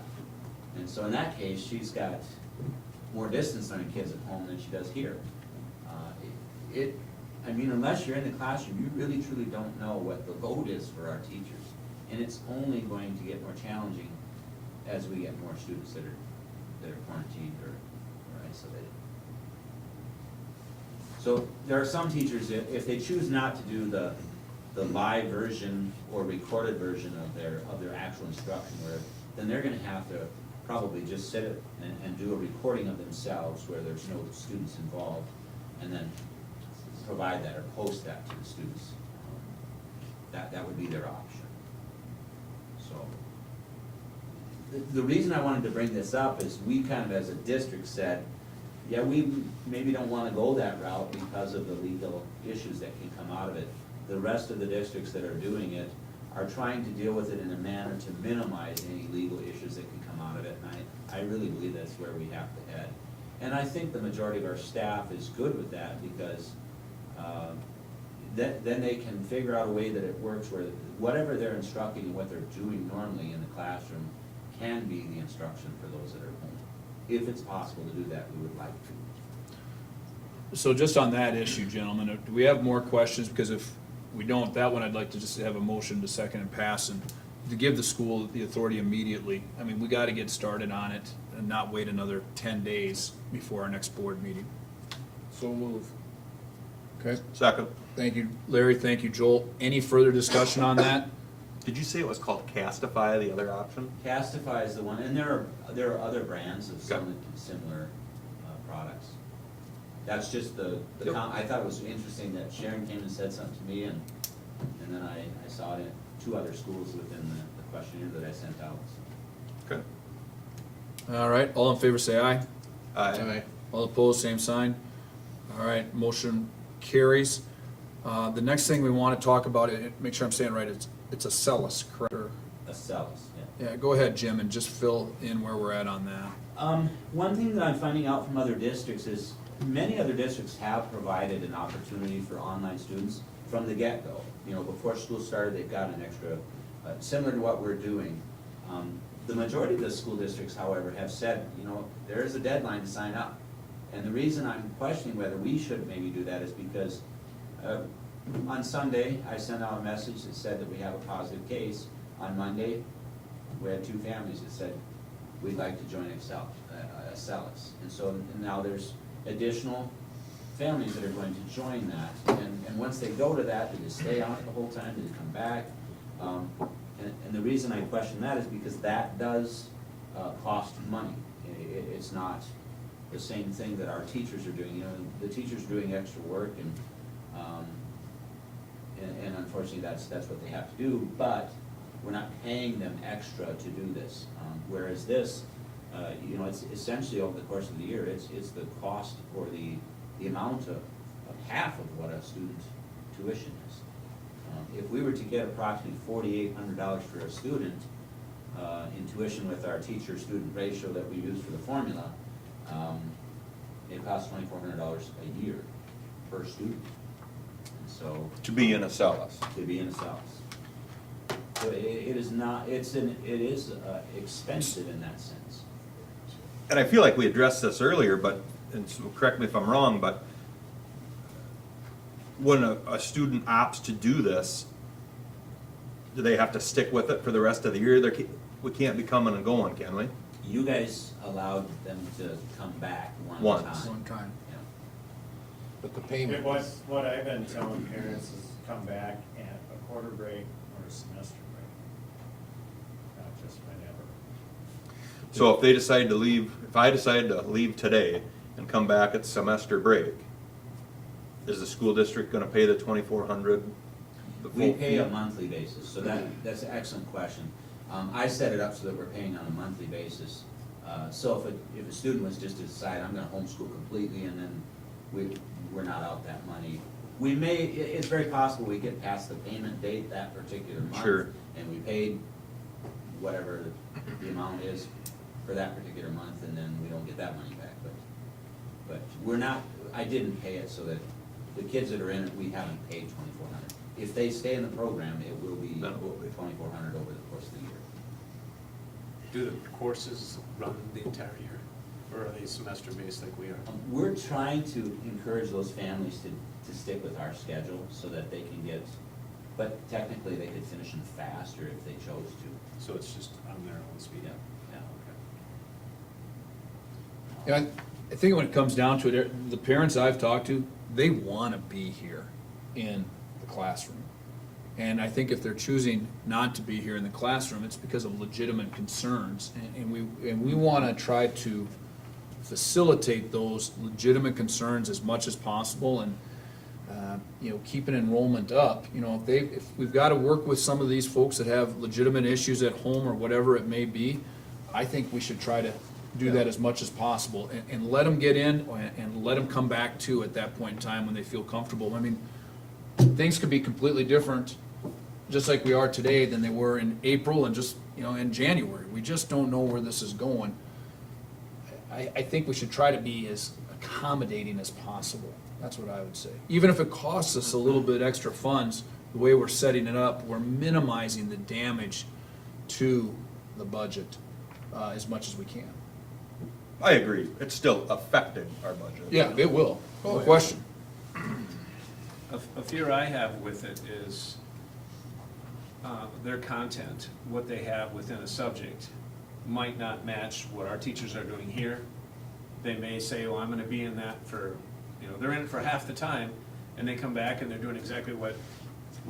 And so in that case, she's got more distance learning kids at home than she does here. I mean, unless you're in the classroom, you really truly don't know what the load is for our teachers. And it's only going to get more challenging as we get more students that that are quarantined or isolated. So there are some teachers, if they choose not to do the live version or recorded version of their actual instruction, then they're gonna have to probably just sit it and do a recording of themselves where there's no students involved, and then provide that or post that to the students. That would be their option. So, the reason I wanted to bring this up is we kind of as a district said, yeah, we maybe don't want to go that route because of the legal issues that can come out of it. The rest of the districts that are doing it are trying to deal with it in a manner to minimize any legal issues that can come out of it, and I really believe that's where we have to head. And I think the majority of our staff is good with that because then they can figure out a way that it works where whatever they're instructing and what they're doing normally in the classroom can be the instruction for those that are home. If it's possible to do that, we would like to. So just on that issue, gentlemen, do we have more questions? Because if we don't, that one I'd like to just have a motion to second and pass and to give the school the authority immediately. I mean, we got to get started on it and not wait another 10 days before our next board meeting. So move. Okay. Second. Thank you, Larry. Thank you, Joel. Any further discussion on that? Did you say it was called Castify, the other option? Castify is the one, and there are other brands of some similar products. That's just I thought it was interesting that Sharon came and said something to me, and then I saw it in 2 other schools within the questionnaire that I sent out. Okay. All right, all in favor say aye. Aye. All opposed, same sign. All right, motion carries. The next thing we want to talk about, make sure I'm saying it right, it's a Acellus, correct? Acellus, yeah. Yeah, go ahead, Jim, and just fill in where we're at on that. One thing that I'm finding out from other districts is many other districts have provided an opportunity for online students from the get-go. You know, before school started, they've got an extra, similar to what we're doing. The majority of the school districts, however, have said, you know, there is a deadline to sign up. And the reason I'm questioning whether we should maybe do that is because on Sunday, I sent out a message that said that we have a positive case. On Monday, we had 2 families that said, we'd like to join Acellus. And so now there's additional families that are going to join that. And once they go to that, do they stay on it the whole time? Do they come back? And the reason I question that is because that does cost money. It's not the same thing that our teachers are doing. You know, the teachers are doing extra work, and unfortunately that's what they have to do, but we're not paying them extra to do this. Whereas this, you know, it's essentially over the course of the year, it's the cost or the amount of half of what a student's tuition is. If we were to get approximately $4,800 for a student in tuition with our teacher-student ratio that we use for the formula, it costs $2,400 a year per student. And so To be in Acellus. To be in Acellus. So it is not. It is expensive in that sense. And I feel like we addressed this earlier, but, and so correct me if I'm wrong, but when a student opts to do this, do they have to stick with it for the rest of the year? We can't be coming and going, can we? You guys allowed them to come back Once. One time. Yeah. But the payment. What I've been telling parents is come back at a quarter break or a semester break, not just whenever. So if they decide to leave, if I decide to leave today and come back at semester break, is the school district gonna pay the $2,400? We pay a monthly basis, so that's an excellent question. I set it up so that we're paying on a monthly basis. So if a student was just to decide, I'm gonna homeschool completely, and then we're not out that money. We may, it's very possible we get past the payment date that particular month. Sure. And we paid whatever the amount is for that particular month, and then we don't get that money back. But we're not, I didn't pay it so that the kids that are in it, we haven't paid $2,400. If they stay in the program, it will be $2,400 over the course of the year. Do the courses run the entire year, or are they semester-based like we are? We're trying to encourage those families to stick with our schedule so that they can get, but technically they could finish them faster if they chose to. So it's just on their own speed? Yeah. Okay. Yeah, I think when it comes down to it, the parents I've talked to, they want to be here in the classroom. And I think if they're choosing not to be here in the classroom, it's because of legitimate concerns. And we want to try to facilitate those legitimate concerns as much as possible and, keeping enrollment up. If we've got to work with some of these folks that have legitimate issues at home or whatever it may be, I think we should try to do that as much as possible and let them get in and let them come back too at that point in time when they feel comfortable. I mean, things could be completely different, just like we are today, than they were in April and just, in January. We just don't know where this is going. I think we should try to be as accommodating as possible. That's what I would say. Even if it costs us a little bit extra funds, the way we're setting it up, we're minimizing the damage to the budget as much as we can. I agree. It's still affecting our budget. Yeah, it will. No question. A fear I have with it is their content, what they have within a subject, might not match what our teachers are doing here. They may say, well, I'm going to be in that for, they're in it for half the time, and they come back and they're doing exactly what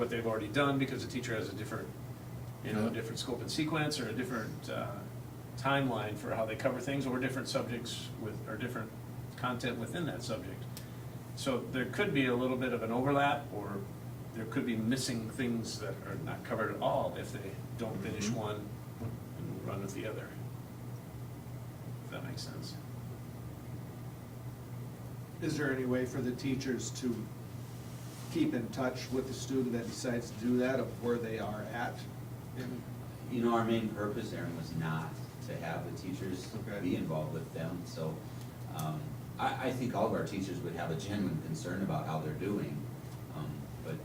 they've already done because the teacher has a different, different scope and sequence or a different timeline for how they cover things, or different subjects or different content within that subject. So there could be a little bit of an overlap, or there could be missing things that are not covered at all if they don't finish one and run with the other. If that makes sense. Is there any way for the teachers to keep in touch with the student that decides to do that, of where they are at? Our main purpose, Aaron, was not to have the teachers be involved with them. So I think all of our teachers would have a genuine concern about how they're doing. But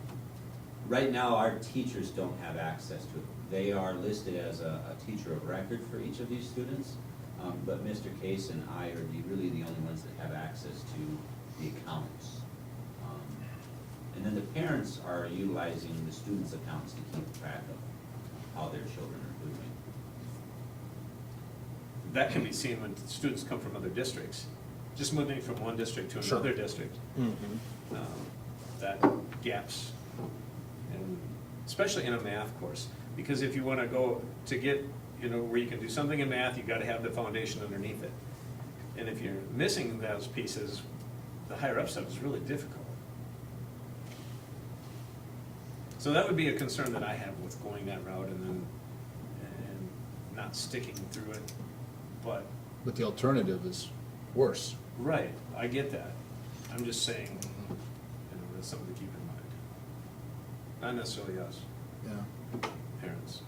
right now, our teachers don't have access to it. They are listed as a teacher of record for each of these students. But Mr. Case and I are really the only ones that have access to the accounts. And then the parents are utilizing the students' accounts to keep track of how their children are doing. That can be seen when students come from other districts. Just moving from one district to another district, that gaps, and especially in a math course. Because if you want to go to get, where you can do something in math, you've got to have the foundation underneath it. And if you're missing those pieces, the higher up stuff is really difficult. So that would be a concern that I have with going that route and not sticking through it. But the alternative is worse. Right, I get that. I'm just saying, that's something to keep in mind. Not necessarily us. Yeah. Parents.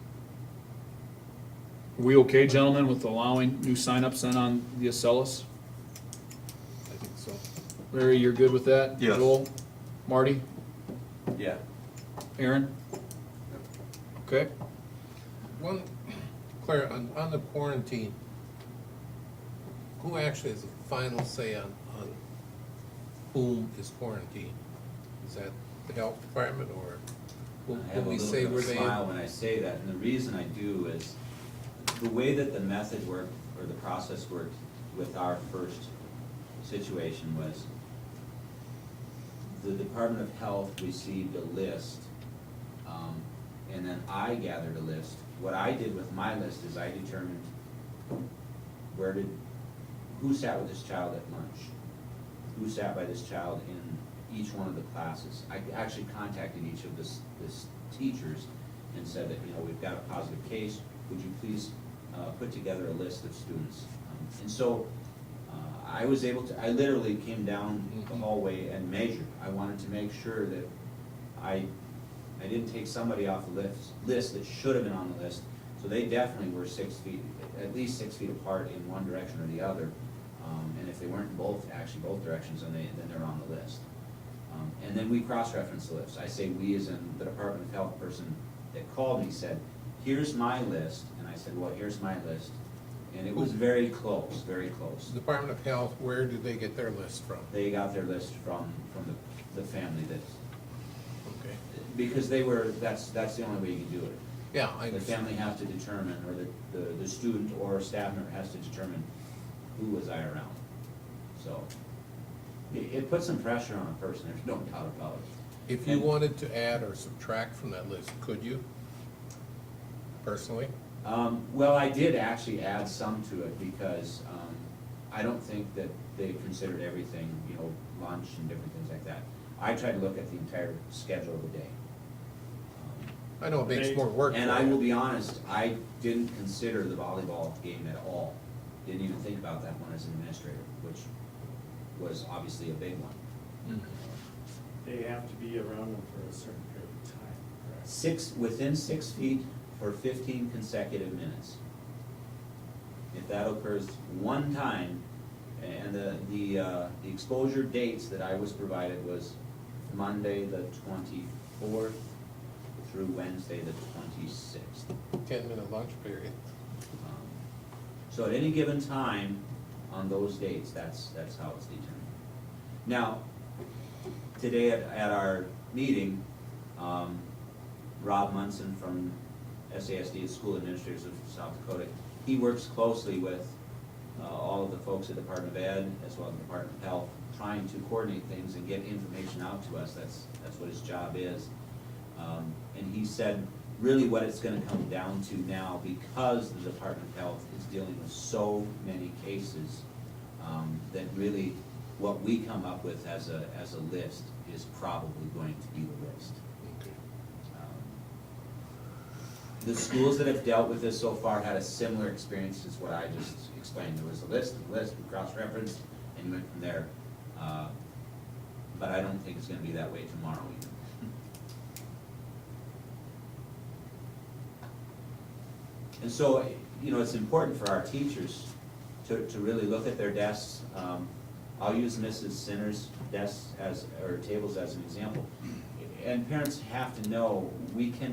Are we okay, gentlemen, with allowing new signups then on the Acellus? I think so. Larry, you're good with that? Yes. Joel? Marty? Yeah. Aaron? Okay. Claire, on the quarantine, who actually has the final say on whom is quarantined? Is that the health department, or I have a little bit of a smile when I say that, and the reason I do is the way that the method worked, or the process worked with our first situation was the Department of Health received a list, and then I gathered a list. What I did with my list is I determined who sat with this child at lunch, who sat by this child in each one of the classes. I actually contacted each of this teachers and said that, we've got a positive case, would you please put together a list of students? And so I was able to, I literally came down the hallway and measured. I wanted to make sure that I didn't take somebody off the list that should have been on the list. So they definitely were 6 feet, at least 6 feet apart in one direction or the other. And if they weren't in both directions, then they're on the list. And then we cross-reference the list. I say we as in the Department of Health person that called me said, here's my list. And I said, well, here's my list. And it was very close, very close. Department of Health, where did they get their list from? They got their list from the family that's, okay. Because that's the only way you can do it. Yeah, I The understand. family has to determine, or the student or staff member has to determine who was I around. So, it puts some pressure on a person, there's no doubt about it. If you wanted to add or subtract from that list, could you? Personally? Well, I did actually add some to it because I don't think that they considered everything, you know, lunch and different things like that. I tried to look at the entire schedule of the day. I know it makes more work. And for I you. will be honest, I didn't consider the volleyball game at all. Didn't even think about that one as an administrator, which was obviously a big one. They have to be around them for a certain period of time, correct? Within 6 feet for 15 consecutive minutes. If that occurs one time, and the exposure dates that I was provided was Monday the 24th through Wednesday the 26th. 10-minute lunch period. So at any given time on those dates, that's how it's determined. Now, today at our meeting, Rob Munson from SASD, School Administrators of South Dakota, he works closely with all of the folks at the Department of Ed as well as the Department of Health, trying to coordinate things and get information out to us. That's what his job is. And he said, really what it's gonna come down to now, because the Department of Health is dealing with so many cases, that really what we come up with as a list is probably going to be the list. The schools that have dealt with this so far had a similar experience as what I just explained. There was a list, we cross-referenced, and you went from there. But I don't think it's gonna be that way tomorrow either. And so, you know, it's important for our teachers to really look at their desks. I'll use Mrs. Sinner's desks or tables as an example. And parents have to know, we do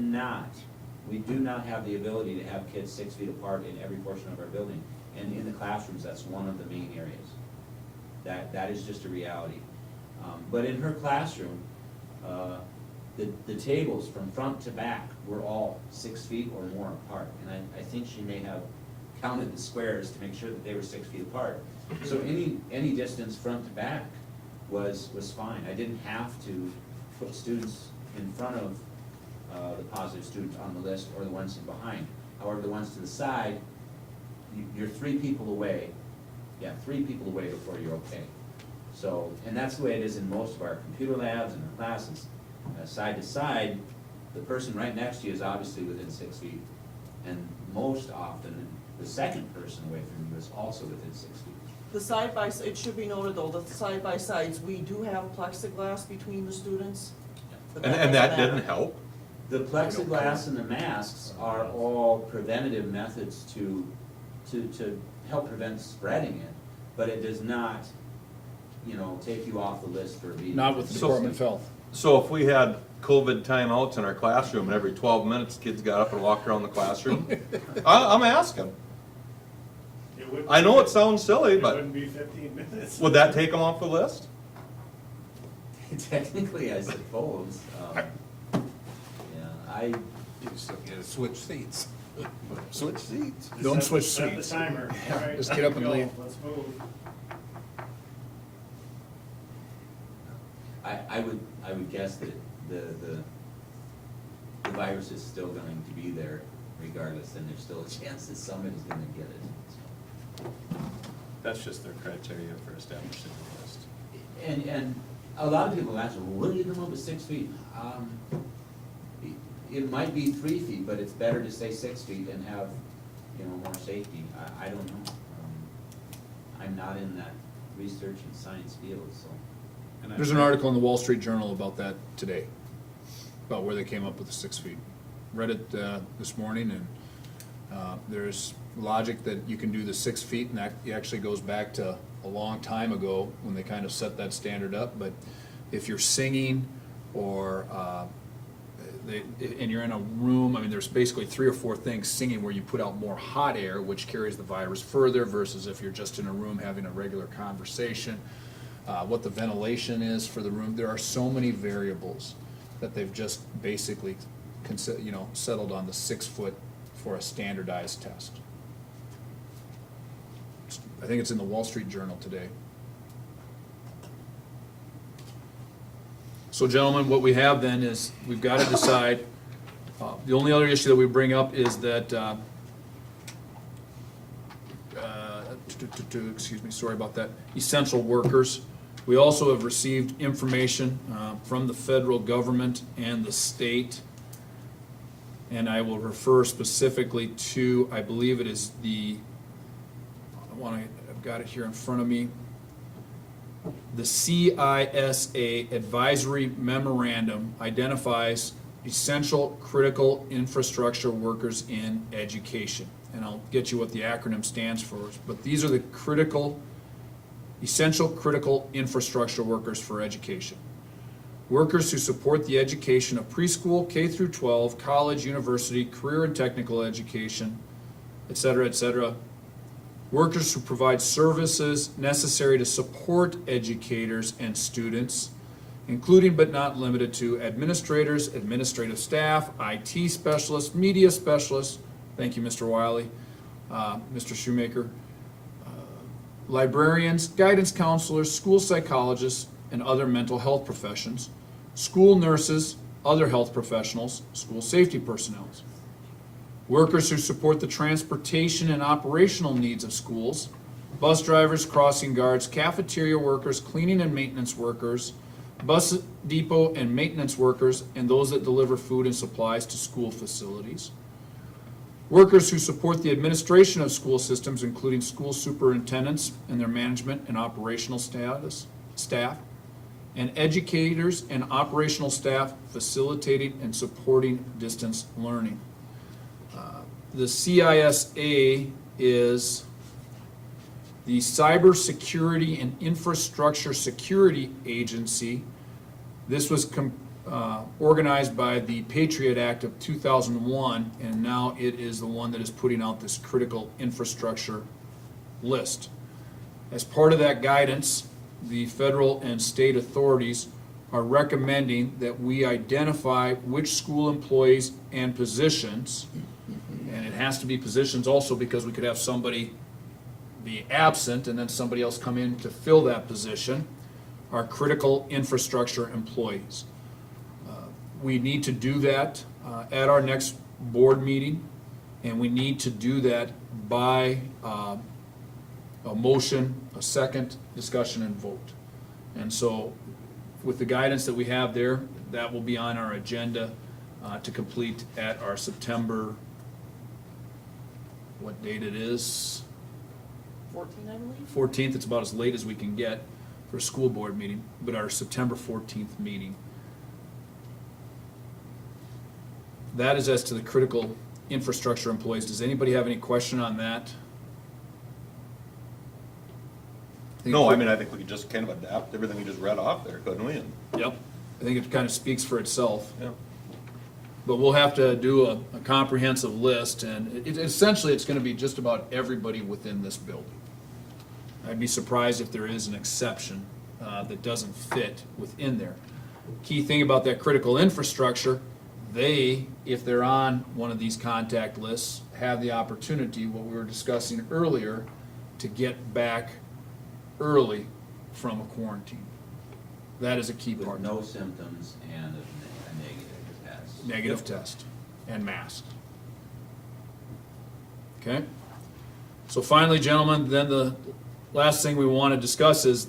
not have the ability to have kids 6 feet apart in every portion of our building. And in the classrooms, that's one of the main areas. That is just a reality. But in her classroom, the tables from front to back were all 6 feet or more apart. And I think she may have counted the squares to make sure that they were 6 feet apart. So any distance front to back was fine. I didn't have to put students in front of the positive students on the list or the ones in behind. However, the ones to the side, you're 3 people away. Yeah, 3 people away before you're okay. So, and that's the way it is in most of our computer labs and our classes. Side to side, the person right next to you is obviously within 6 feet. And most often, the second person away from you is also within 6 feet. The side-by-side, it should be noted though, that the side-by-sides, we do have plexiglass between the students. but And that didn't help? The plexiglass and the masks are all preventative methods to help prevent spreading it, but it does not, you know, take you off the list for a meeting. Not with the Department of Health. So if we had COVID timeouts in our classroom and every 12 minutes kids got up and walked around the classroom, I'm asking. I know it sounds silly, but It wouldn't be 15 minutes. would that take them off the list? Technically, I suppose. You still gotta switch seats. Switch seats. Just Don't switch set seats. the timer. All right, Just get up and go. leave. Let's move. I would guess that the virus is still going to be there regardless, and there's still a chance that somebody's gonna get it. So. That's just their criteria for establishing the list. And a lot of people ask, well, what do you come up with 6 feet? It might be 3 feet, but it's better to say 6 feet and have, you know, more safety. I don't know. I'm not in that research and science field, so. There's an article in the Wall Street Journal about that today, about where they came up with the 6 feet. Read it this morning, and there's logic that you can do the 6 feet, and that actually goes back to a long time ago when they kind of set that standard up. But if you're singing or and you're in a room, I mean, there's basically 3 or 4 things: singing where you put out more hot air, which carries the virus further, versus if you're just in a room having a regular conversation. What the ventilation is for the room. There are so many variables that they've just basically settled on the 6 foot for a standardized test. I think it's in the Wall Street Journal today. So gentlemen, what we have then is, we've got to decide, the only other issue that we bring up is that, excuse me, sorry about that, essential workers. We also have received information from the federal government and the state, and I will refer specifically to, I believe it is I've got it here in front of me, the CISA Advisory Memorandum identifies essential critical infrastructure workers in education. And I'll get you what the acronym stands for, but these are the essential critical infrastructure workers for education. Workers who support the education of preschool, K through 12, college, university, career and technical education, et cetera, et cetera. Workers who provide services necessary to support educators and students, including but not limited to administrators, administrative staff, IT specialists, media specialists, thank you, Mr. Wiley, Mr. Shoemaker, librarians, guidance counselors, school psychologists, and other mental health professions, school nurses, other health professionals, school safety personnel. Workers who support the transportation and operational needs of schools, bus drivers, crossing guards, cafeteria workers, cleaning and maintenance workers, bus depot and maintenance workers, and those that deliver food and supplies to school facilities. Workers who support the administration of school systems, including school superintendents and their management and operational staff, and educators and operational staff facilitating and supporting distance learning. The CISA is the Cybersecurity and Infrastructure Security Agency. This was organized by the Patriot Act of 2001, and now it is the one that is putting out this critical infrastructure list. As part of that guidance, the federal and state authorities are recommending that we identify which school employees and positions, and it has to be positions also because we could have somebody be absent and then somebody else come in to fill that position, are critical infrastructure employees. We need to do that at our next board meeting, and we need to do that by a motion, a second, discussion, and vote. And so with the guidance that we have there, that will be on our agenda to complete at our September, what date it is? 14, I believe. 14th, it's about as late as we can get for a school board meeting, but our September 14th meeting. That is as to the critical infrastructure employees. Does anybody have any question on that? No, I mean, I think we could just kind of adapt everything we just read off there, couldn't we? And Yep. I think it kind of speaks for itself. Yeah. But we'll have to do a comprehensive list, and essentially it's going to be just about everybody within this building. I'd be surprised if there is an exception that doesn't fit within there. Key thing about that critical infrastructure, they, if they're on one of these contact lists, have the opportunity, what we were discussing earlier, to get back early from a quarantine. That is a key part. With no symptoms and a negative test. Negative test and mask. Okay? So finally, gentlemen, then the last thing we want to discuss is,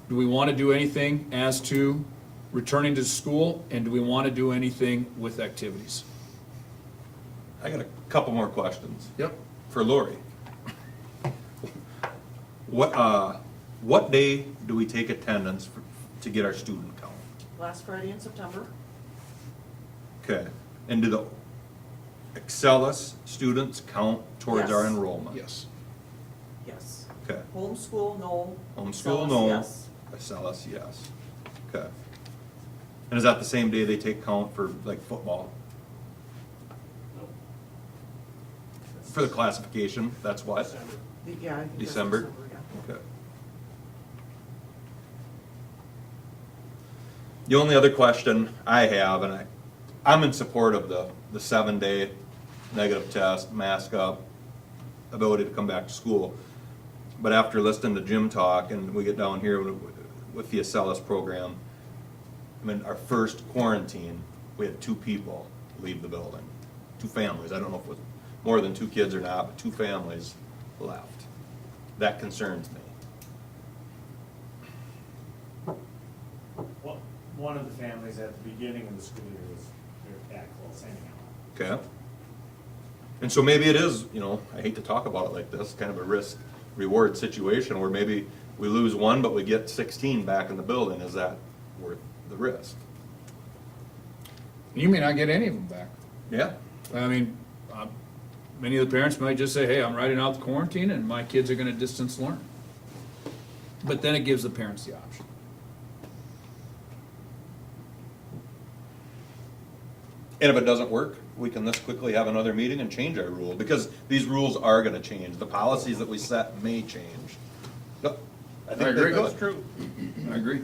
do we want to do anything as to returning to school, and do we want to do anything with activities? I got a couple more questions. Yep. For Lori. What day do we take attendance to get our student count? Last Friday in September. Okay, and do the Excellus students count towards our Yes. enrollment? Yes. Yes. Okay. Homeschool, no. Homeschool, Excellus, no. yes. Excellus, yes. Okay. And is that the same day they take count for like football? For the classification, that's what? Yeah, I think that's December? yeah. Okay. The only other question I have, and I'm in support of the 7-day negative test, mask up, ability to come back to school. But after listening to Jim talk, and we get down here with the Acellus program, I mean, our first quarantine, we had 2 people leave the building, 2 families. I don't know if it was more than 2 kids or not, but 2 families left. That concerns me. Well, one of the families at the beginning of the school year was, they're that close anyhow. Okay. And so maybe it is, you know, I hate to talk about it like this, kind of a risk-reward situation where maybe we lose 1, but we get 16 back in the building. Is that worth the risk? You may not get any of them back. Yeah. I mean, many of the parents might just say, hey, I'm riding out the quarantine and my kids are gonna distance learn. But then it gives the parents the option. And if it doesn't work, we can this quickly have another meeting and change our rule, because these rules are gonna change. The policies that we set may change. Yep. I think agree. that's That's true. I agree.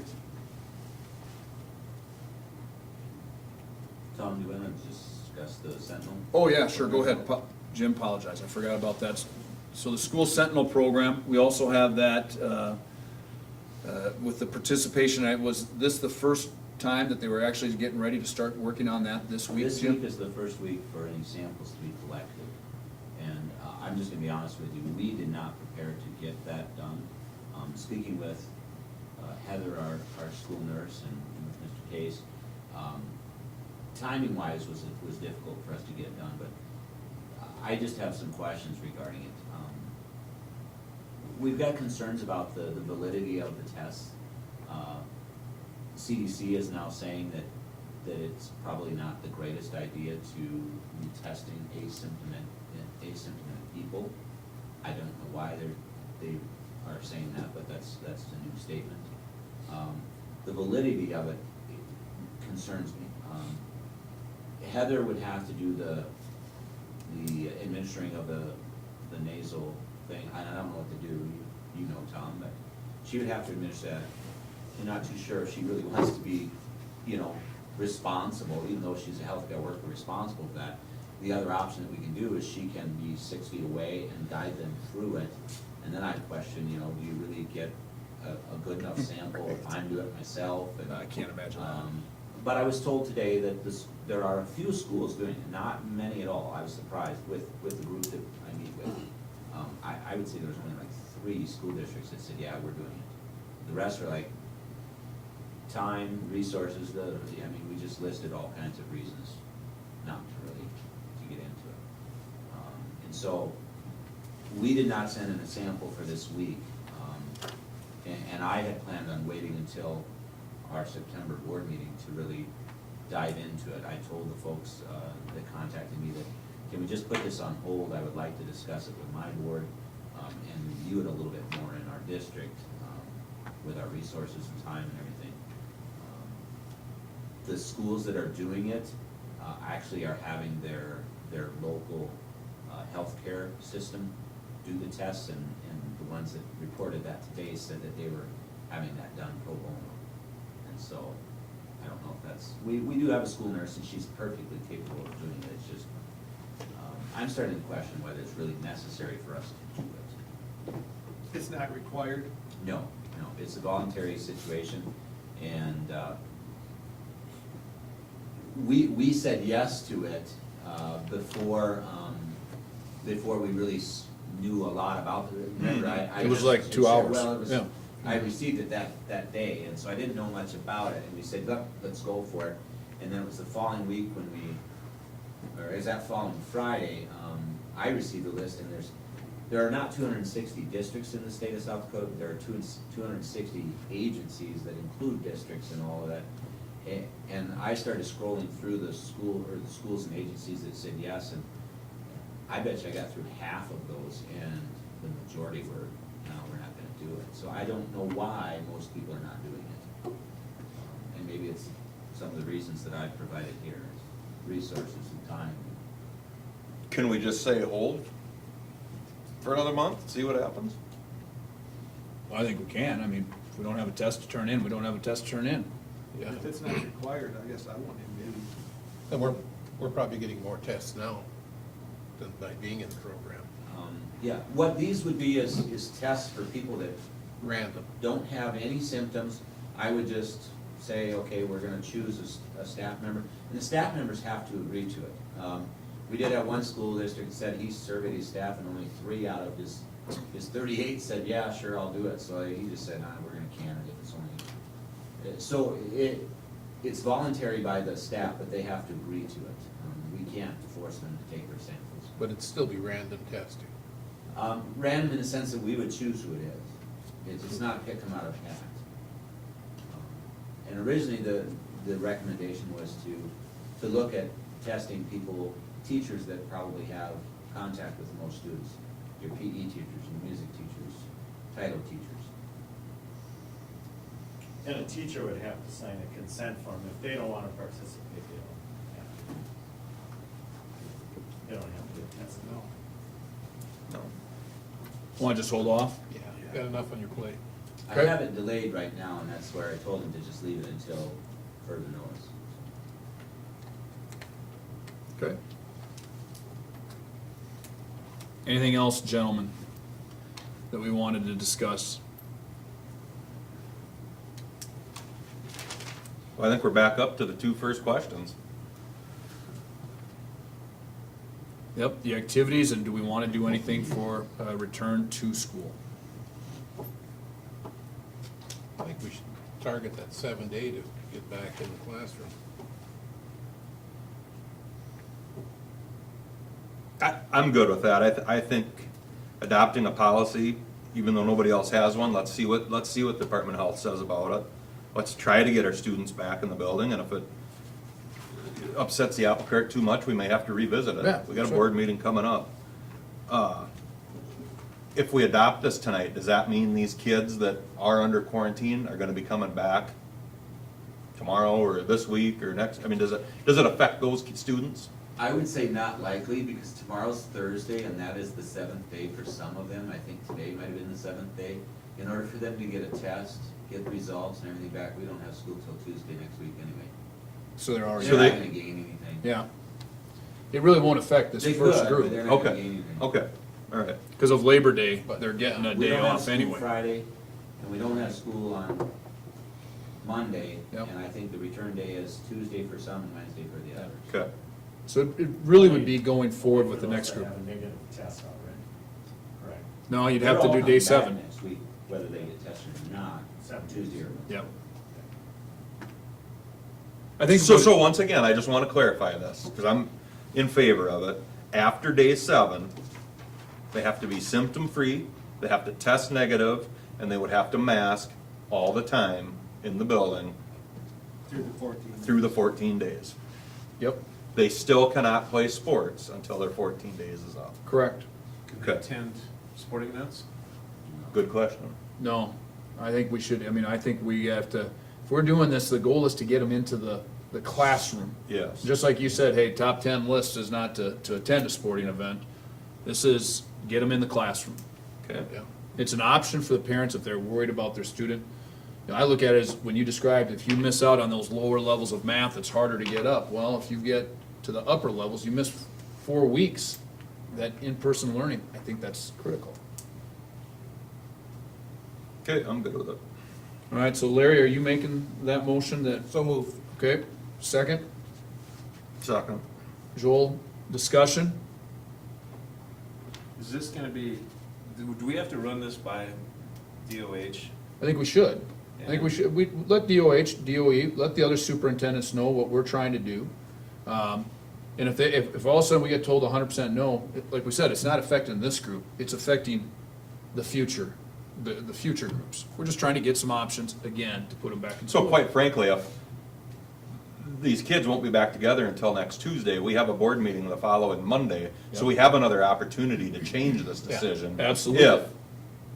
Tom, do you want to discuss the Sentinel? Oh, yeah, sure, go ahead. Jim, apologize, I forgot about that. So the School Sentinel program, we also have that with the participation. Was this the first time that they were actually getting ready to start working on that this week, This Jim? week is the first week for any samples to be collected. And I'm just gonna be honest with you, we did not prepare to get that done. Speaking with Heather, our school nurse, and with Mr. Case, timing-wise was difficult for us to get it done, but I just have some questions regarding it. We've got concerns about the validity of the tests. CDC is now saying that it's probably not the greatest idea to be testing asymptomatic people. I don't know why they are saying that, but that's a new statement. The validity of it concerns me. Heather would have to do the administering of the nasal thing. I don't know what to do, you know, Tom, but she would have to administer that. I'm not too sure if she really wants to be, you know, responsible, even though she's a healthcare worker, responsible for that. The other option that we can do is she can be 6 feet away and guide them through it. And then I'd question, you know, do you really get a good enough sample if I'm doing it myself? And I can't imagine that. But I was told today that there are a few schools doing it, not many at all. I was surprised with the group that I meet with. I would say there was only like 3 school districts that said, yeah, we're doing it. The rest are like time, resources, I mean, we just listed all kinds of reasons not to get into it. And so we did not send in a sample for this week. And I had planned on waiting until our September board meeting to really dive into it. I told the folks that contacted me that, can we just put this on hold? I would like to discuss it with my board and review it a little bit more in our district with our resources and time and everything. The schools that are doing it actually are having their local healthcare system do the tests, and the ones that reported that today said that they were having that done pro bono. And so, I don't know if that's, we do have a school nurse and she's perfectly capable of doing it. It's just, I'm starting to question whether it's really necessary for us to do it. It's not required? No, it's a voluntary situation, and we said yes to it before we really knew a lot about it. Remember, I It was just like 2 said, hours. well, it was, Yeah. I received it that day, and so I didn't know much about it, and we said, look, let's go for it. And then it was the following week when or is that following Friday, I received a list, and there are not 260 districts in the state of South Dakota, but there are 260 agencies that include districts and all of that. And I started scrolling through the schools and agencies that said yes, and I bet you I got through half of those, and the majority were, no, we're not gonna do it. So I don't know why most people are not doing it. And maybe it's some of the reasons that I've provided here, resources and time. Can we just say hold for another month, see what happens? I think we can. I mean, if we don't have a test to turn in, we don't have a test to turn in. Yeah. If it's not required, I guess I want him maybe. And we're probably getting more tests now than by being in the program. Yeah, what these would be is tests for people that Random. don't have any symptoms. I would just say, okay, we're gonna choose a staff member, and the staff members have to agree to it. We did have one school district that said he surveyed his staff and only 3 out of his 38 said, yeah, sure, I'll do it. So he just said, nah, we're gonna can it if it's only. So it's voluntary by the staff, but they have to agree to it. We can't force them to take their samples. But it'd still be random testing. Random in the sense that we would choose who it is. It's not pick them out of a hat. And originally, the recommendation was to look at testing people, teachers that probably have contact with the most students. Your PE teachers, your music teachers, title teachers. And a teacher would have to sign a consent form. If they don't want to participate, they don't have to. They don't have to get tested. No. Want to just hold off? Yeah, got enough on your plate. I have it delayed right now, and that's where I told him to just leave it until further notice. Okay. Anything else, gentlemen, that we wanted to discuss? Well, I think we're back up to the 2 first questions. Yep, the activities, and do we want to do anything for return to school? I think we should target that 7-day to get back in the classroom. I'm good with that. I think adopting a policy, even though nobody else has one, let's see what Department of Health says about it. Let's try to get our students back in the building, and if it upsets the apple cart too much, we may have to revisit it. Yeah, We got a sure. board meeting coming up. If we adopt this tonight, does that mean these kids that are under quarantine are gonna be coming back tomorrow or this week or next? I mean, does it affect those students? I would say not likely, because tomorrow's Thursday, and that is the 7th day for some of them. I think today might have been the 7th day. In order for them to get a test, get the results and everything back, we don't have school till Tuesday next week anyway. So they're already. They're not gonna gain anything. Yeah. It really won't affect this They first could, group. but they're not gonna Okay, gain anything. okay, all right. Because of Labor Day, they're getting a We day don't have off school anyway. Friday, and we don't have school on Monday, Yep. and I think the return day is Tuesday for some and Wednesday for the others. Okay. So it really would be going forward with the For those next that group. have a negative test already. Correct. No, you'd They're have to all do coming day back 7. Next week, whether they get tested or not, Tuesday or Wednesday. Yep. I think So once again, I just want to clarify this, because I'm in favor of it. After day 7, they have to be symptom-free, they have to test negative, and they would have to mask all the time in the building Through the 14. 14 days. Yep, They still cannot play sports until their 14 days is up. correct. Okay, Attend sporting events? good question. No, I think we should, I think we have to, if we're doing this, the goal is to get them into the classroom. Yes. Just like you said, hey, top 10 list is not to attend a sporting event. This is get them in the classroom. Okay. Yeah. It's an option for the parents if they're worried about their student. You know, I look at it as when you described, if you miss out on those lower levels of math, it's harder to get up. Well, if you get to the upper levels, you miss 4 weeks, that in-person learning, I think that's critical. Okay, I'm good with it. All right, so Larry, are you making that motion that, So move. okay, second? Second. Joel, discussion? Is this gonna be, do we have to run this by DOH? I think we should. I think we should, we, let DOH, DOE, let the other superintendents know what we're trying to do. And if all of a sudden we get told 100% no, like we said, it's not affecting this group, it's affecting the future, the future groups. We're just trying to get some options, again, to put them back in So school. quite frankly, if these kids won't be back together until next Tuesday, we have a board meeting the following Monday, so we have another opportunity to change this Yeah, decision. absolutely. If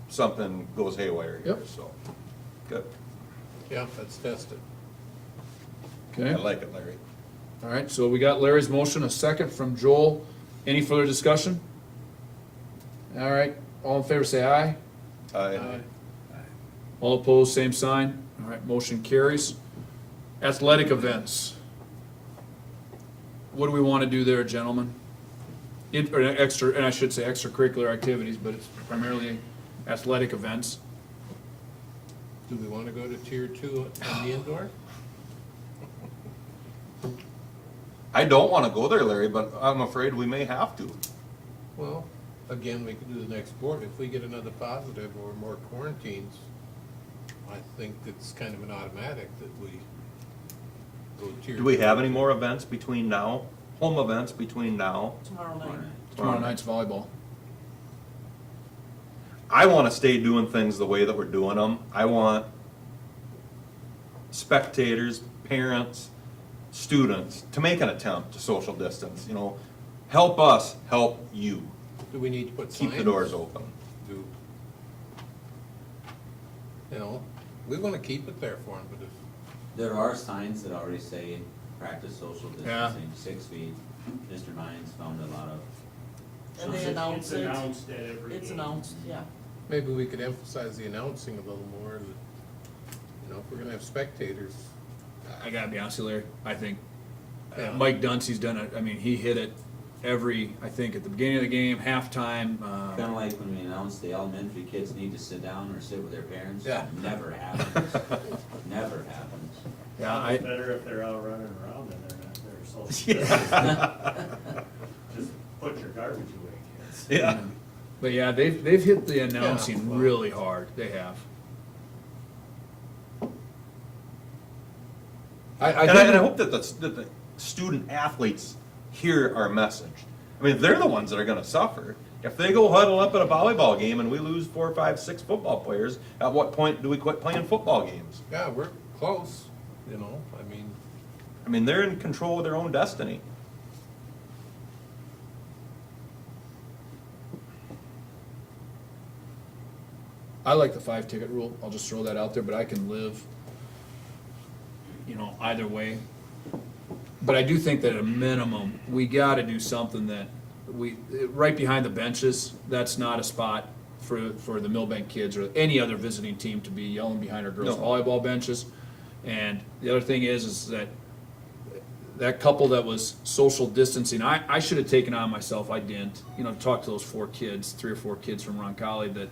something goes haywire here, Yep. so, good. Yeah, let's test it. Okay, I like it, Larry. all right, so we got Larry's motion, a second from Joel. Any further discussion? All right, all in favor say aye. Aye. All opposed, same sign. All right, motion carries. Athletic events. What do we want to do there, gentlemen? Or extra, and I should say extracurricular activities, but it's primarily athletic events. Do we want to go to tier 2 on the indoor? I don't wanna go there, Larry, but I'm afraid we may have to. Well, again, we could do the next board. If we get another positive or more quarantines, I think it's kind of an automatic that we go tier. Do we have any more events between now, home events between now? Tomorrow night. Tomorrow night's volleyball. I wanna stay doing things the way that we're doing them. I want spectators, parents, students to make an attempt to social distance, you know. Help us, help you. Do we need to put Keep the signs? doors open. Do, you know, we wanna keep it there for them, but if, There are signs that already say practice social Yeah. distancing, 6 feet. Mr. Mines found a lot of. And they announce it. It's announced at every It's game. announced, yeah. maybe we could emphasize the announcing a little more, that, you know, if we're gonna have spectators. I gotta be honest with you, Larry, I think Mike Duncey's done it, I mean, he hit it every, I think, at the beginning of the game, halftime. Kinda like when we announced the elementary kids need to sit down or sit with their parents. Yeah. Never happens. Never happens. Yeah, It's better if they're out running around and they're social distancing. Just put your garbage away, kids. Yeah. But yeah, they've hit the announcing really hard, they have. And I hope that the student athletes hear our message. I mean, they're the ones that are gonna suffer. If they go huddle up at a volleyball game and we lose 4, 5, 6 football players, at what point do we quit playing football games? Yeah, we're close, you know, I mean, they're in control of their own destiny. I like the 5-ticket rule, I'll just throw that out there, but I can live, you know, either way. But I do think that at a minimum, we gotta do something that right behind the benches, that's not a spot for the Millbank kids or any other visiting team to be yelling behind our girls' No. volleyball benches. And the other thing is that couple that was social distancing, I should have taken on myself, I didn't, you know, to talk to those 3 or 4 kids from Roncalli that,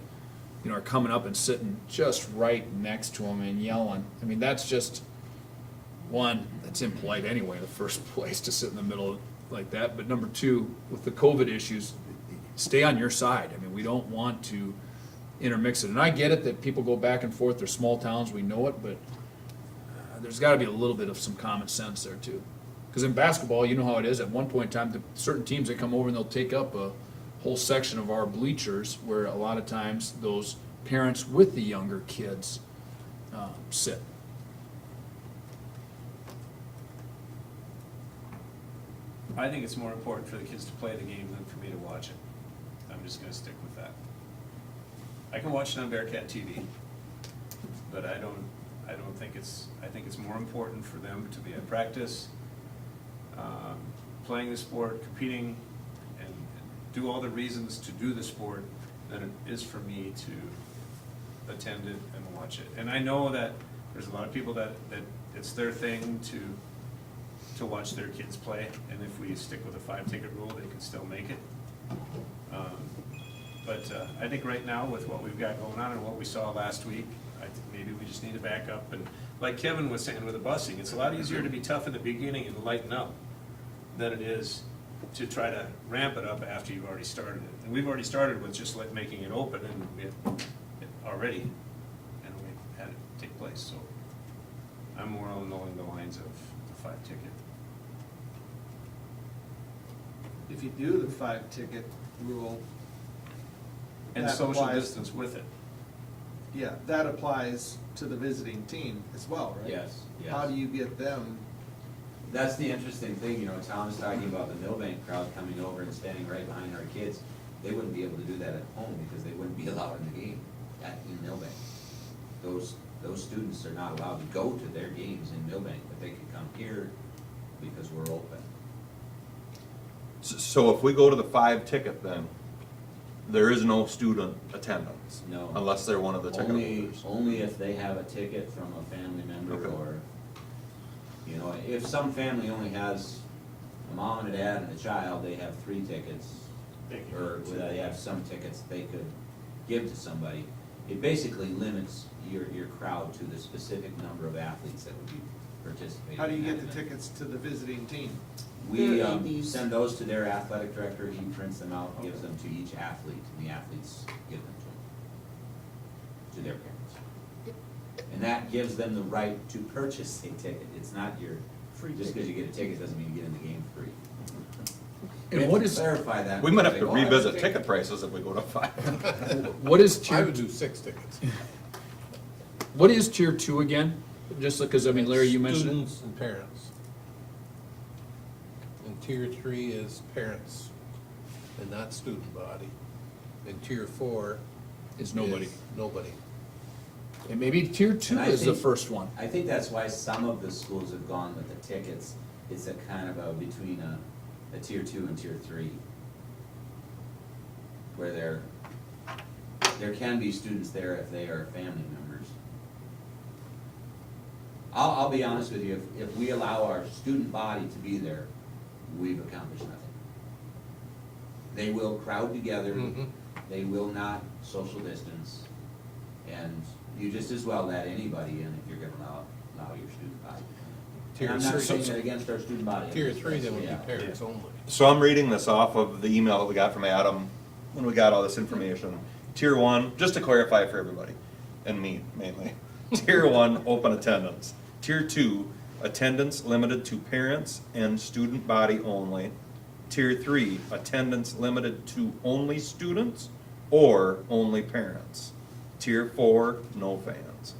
you know, are coming up and sitting just right next to them and yelling. I mean, that's just, one, that's impolite anyway in the first place to sit in the middle like that. But number 2, with the COVID issues, stay on your side. I mean, we don't want to intermix it. And I get it that people go back and forth. They're small towns, we know it, but there's got to be a little bit of some common sense there too. Because in basketball, you know how it is. At one point in time, certain teams, they come over and they'll take up a whole section of our bleachers where a lot of times those parents with the younger kids sit. I think it's more important for the kids to play the game than for me to watch it. I'm just gonna stick with that. I can watch it on Bearcat TV, but I don't think I think it's more important for them to be at practice, playing the sport, competing, and do all the reasons to do the sport than it is for me to attend it and watch it. And I know that there's a lot of people that it's their thing to watch their kids play, and if we stick with a 5-ticket rule, they can still make it. But I think right now, with what we've got going on and what we saw last week, I think maybe we just need to back up. And like Kevin was saying with the busing, it's a lot easier to be tough in the beginning and lighten up than it is to try to ramp it up after you've already started it. And we've already started with just making it open, and it already, and we've had it take place. So I'm more along the lines of the 5-ticket. If you do the 5-ticket rule. And that social applies- distance with it. Yeah, that applies to the visiting team as well, right? Yes, yes. How do you get them? That's the interesting thing, you know, Tom was talking about the Millbank crowd coming over and standing right behind our kids. They wouldn't be able to do that at home because they wouldn't be allowed in the game in Millbank. Those students are not allowed to go to their games in Millbank, but they can come here because we're open. So if we go to the 5-ticket, then there is no student attendance? No. Unless they're one of the ticket holders? Only if they have a ticket from a family member. Okay. Or, you know, if some family only has a mom and a dad and a child, they have 3 tickets. Or they have some tickets they could give to somebody. It basically limits your crowd to the specific number of athletes that would be participating. How do you in get that the event. tickets to the visiting team? We Their ADs. send those to their athletic director, he prints them out, gives them to each athlete, and the athletes give them to their parents. And that gives them the right to purchase a ticket. It's not your, Free just because you get a ticket doesn't mean you get in the game free. And We have what to is- clarify that. We might have to They, "Oh, I have a revisit ticket prices if we go to 5. What is I tier, would do 6 tickets. what is tier 2 again? Just because, I mean, Larry, you mentioned it. Students and parents. And tier 3 is parents and not student body. And tier 4 Is nobody. Nobody. And maybe tier 2 And I is the think- first one. I think that's why some of the schools have gone with the tickets. It's a kind of a between a tier 2 and tier 3. Where there can be students there if they are family members. I'll be honest with you, if we allow our student body to be there, we've accomplished nothing. They will crowd together, they will not social distance, and you just as well let anybody in if you're gonna allow your student body. And I'm not saying that against our student body. Tier 3, then would be Yeah. parents only. So I'm reading this off of the email that we got from Adam when we got all this information. Tier 1, just to clarify for everybody, and me mainly. Tier 1, open attendance. Tier 2, attendance limited to parents and student body only. Tier 3, attendance limited to only students or only parents. Tier 4, no fans.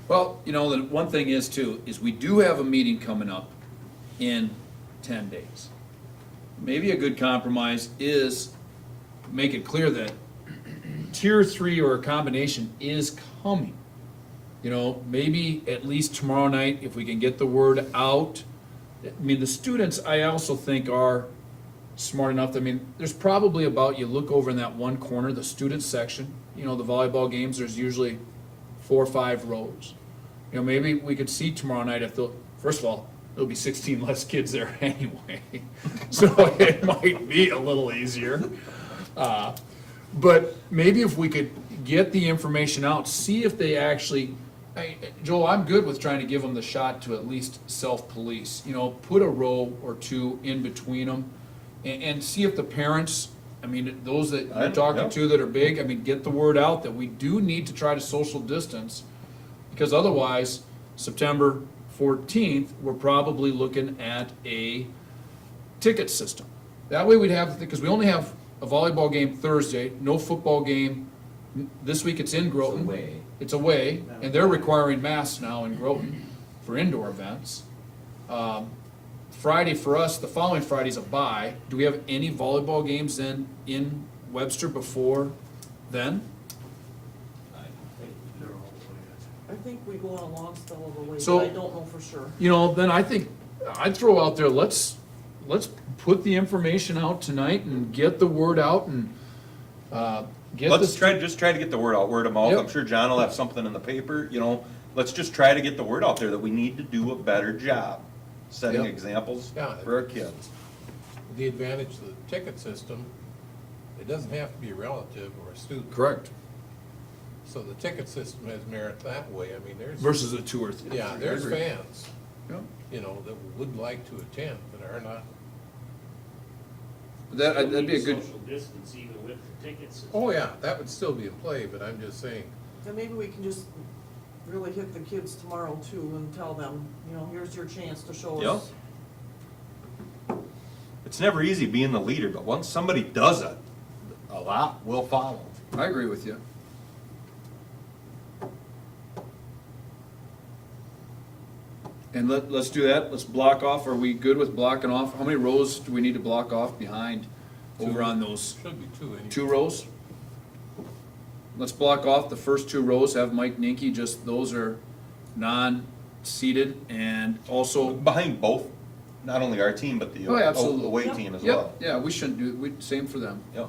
Well, you know, the one thing is too, is we do have a meeting coming up in 10 days. Maybe a good compromise is make it clear that tier 3 or a combination is coming. You know, maybe at least tomorrow night, if we can get the word out. I mean, the students, I also think, are smart enough. I mean, there's probably about, you look over in that one corner, the student section, you know, the volleyball games, there's usually 4 or 5 rows. You know, maybe we could see tomorrow night if the, first of all, there'll be 16 less kids there anyway. So it might be a little easier. But maybe if we could get the information out, see if they actually, Joel, I'm good with trying to give them the shot to at least self-police. You know, put a row or 2 in between them and see if the parents, I mean, those that you're talking to that are big, I mean, get the word out that we do need to try to social distance. Because otherwise, September 14th, we're probably looking at a ticket system. That way we'd have, because we only have a volleyball game Thursday, no football game. This week it's in Groton. It's away, and they're requiring masks now in Groton for indoor events. Friday for us, the following Friday's a bye. Do we have any volleyball games then in Webster before then? I think we go on a long spell of a way, So- but I don't know for sure. You know, then I think I'd throw out there, let's put the information out tonight and get the word out and get Let's this. just try to get the word out, word of mouth. Yep. I'm sure John will have something in the paper, you know. Let's just try to get the word out there that we need to do a better job setting Yep. examples Yeah. for our kids. The advantage of the ticket system, it doesn't have to be a relative or a student. Correct. So the ticket system has merit that way. I mean, there's. Versus a 2 or 3. Yeah, I there's agree. fans, Yep. you know, that would like to attend, but are not. That'd be a good. Social distance even with the tickets. Oh, yeah, that would still be in play, but I'm just saying, Then maybe we can just really hit the kids tomorrow too and tell them, you know, here's your chance to show us. It's never easy being the leader, but once somebody does it, a lot will follow. I agree with you. And let's do that. Let's block off. Are we good with blocking off? How many rows do we need to block off behind over on those? should be 2 anyway. 2 rows? Let's block off the first 2 rows, have Mike Ninky, just those are non-seated and also. Behind both, not only our team, but the Oh, absolutely. away Yep. team as Yep. well. Yeah, we shouldn't do, same for them. Yep.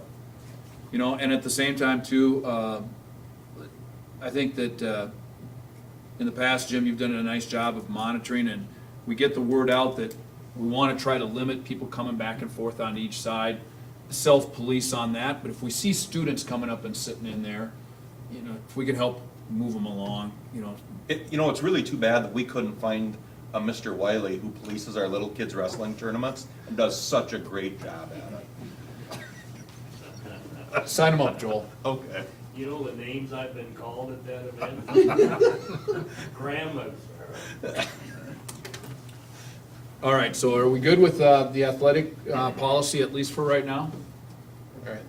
You know, and at the same time too, I think that, in the past, Jim, you've done a nice job of monitoring and we get the word out that we want to try to limit people coming back and forth on each side, self-police on that, but if we see students coming up and sitting in there, you know, if we can help move them along, you know. It's really too bad that we couldn't find a Mr. Wiley who polices our little kids wrestling tournaments and does such a great job at it. Sign them up, Joel. Okay. You know the names I've been called at that event? Grandmas. All right, so are we good with the athletic policy, at least for right now? Okay.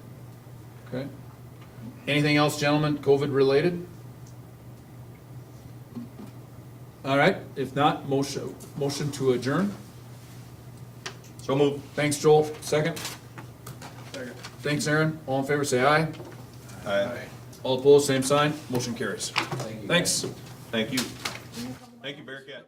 Okay. Anything else, gentlemen, COVID related? All right, if not, motion to adjourn. So moved. Thanks, Joel. Second? Second. Thanks, Aaron. All in favor, say aye. Aye. All opposed, same sign. Motion carries. Thank you. Thanks. Thank you. Thank you, Bearcat.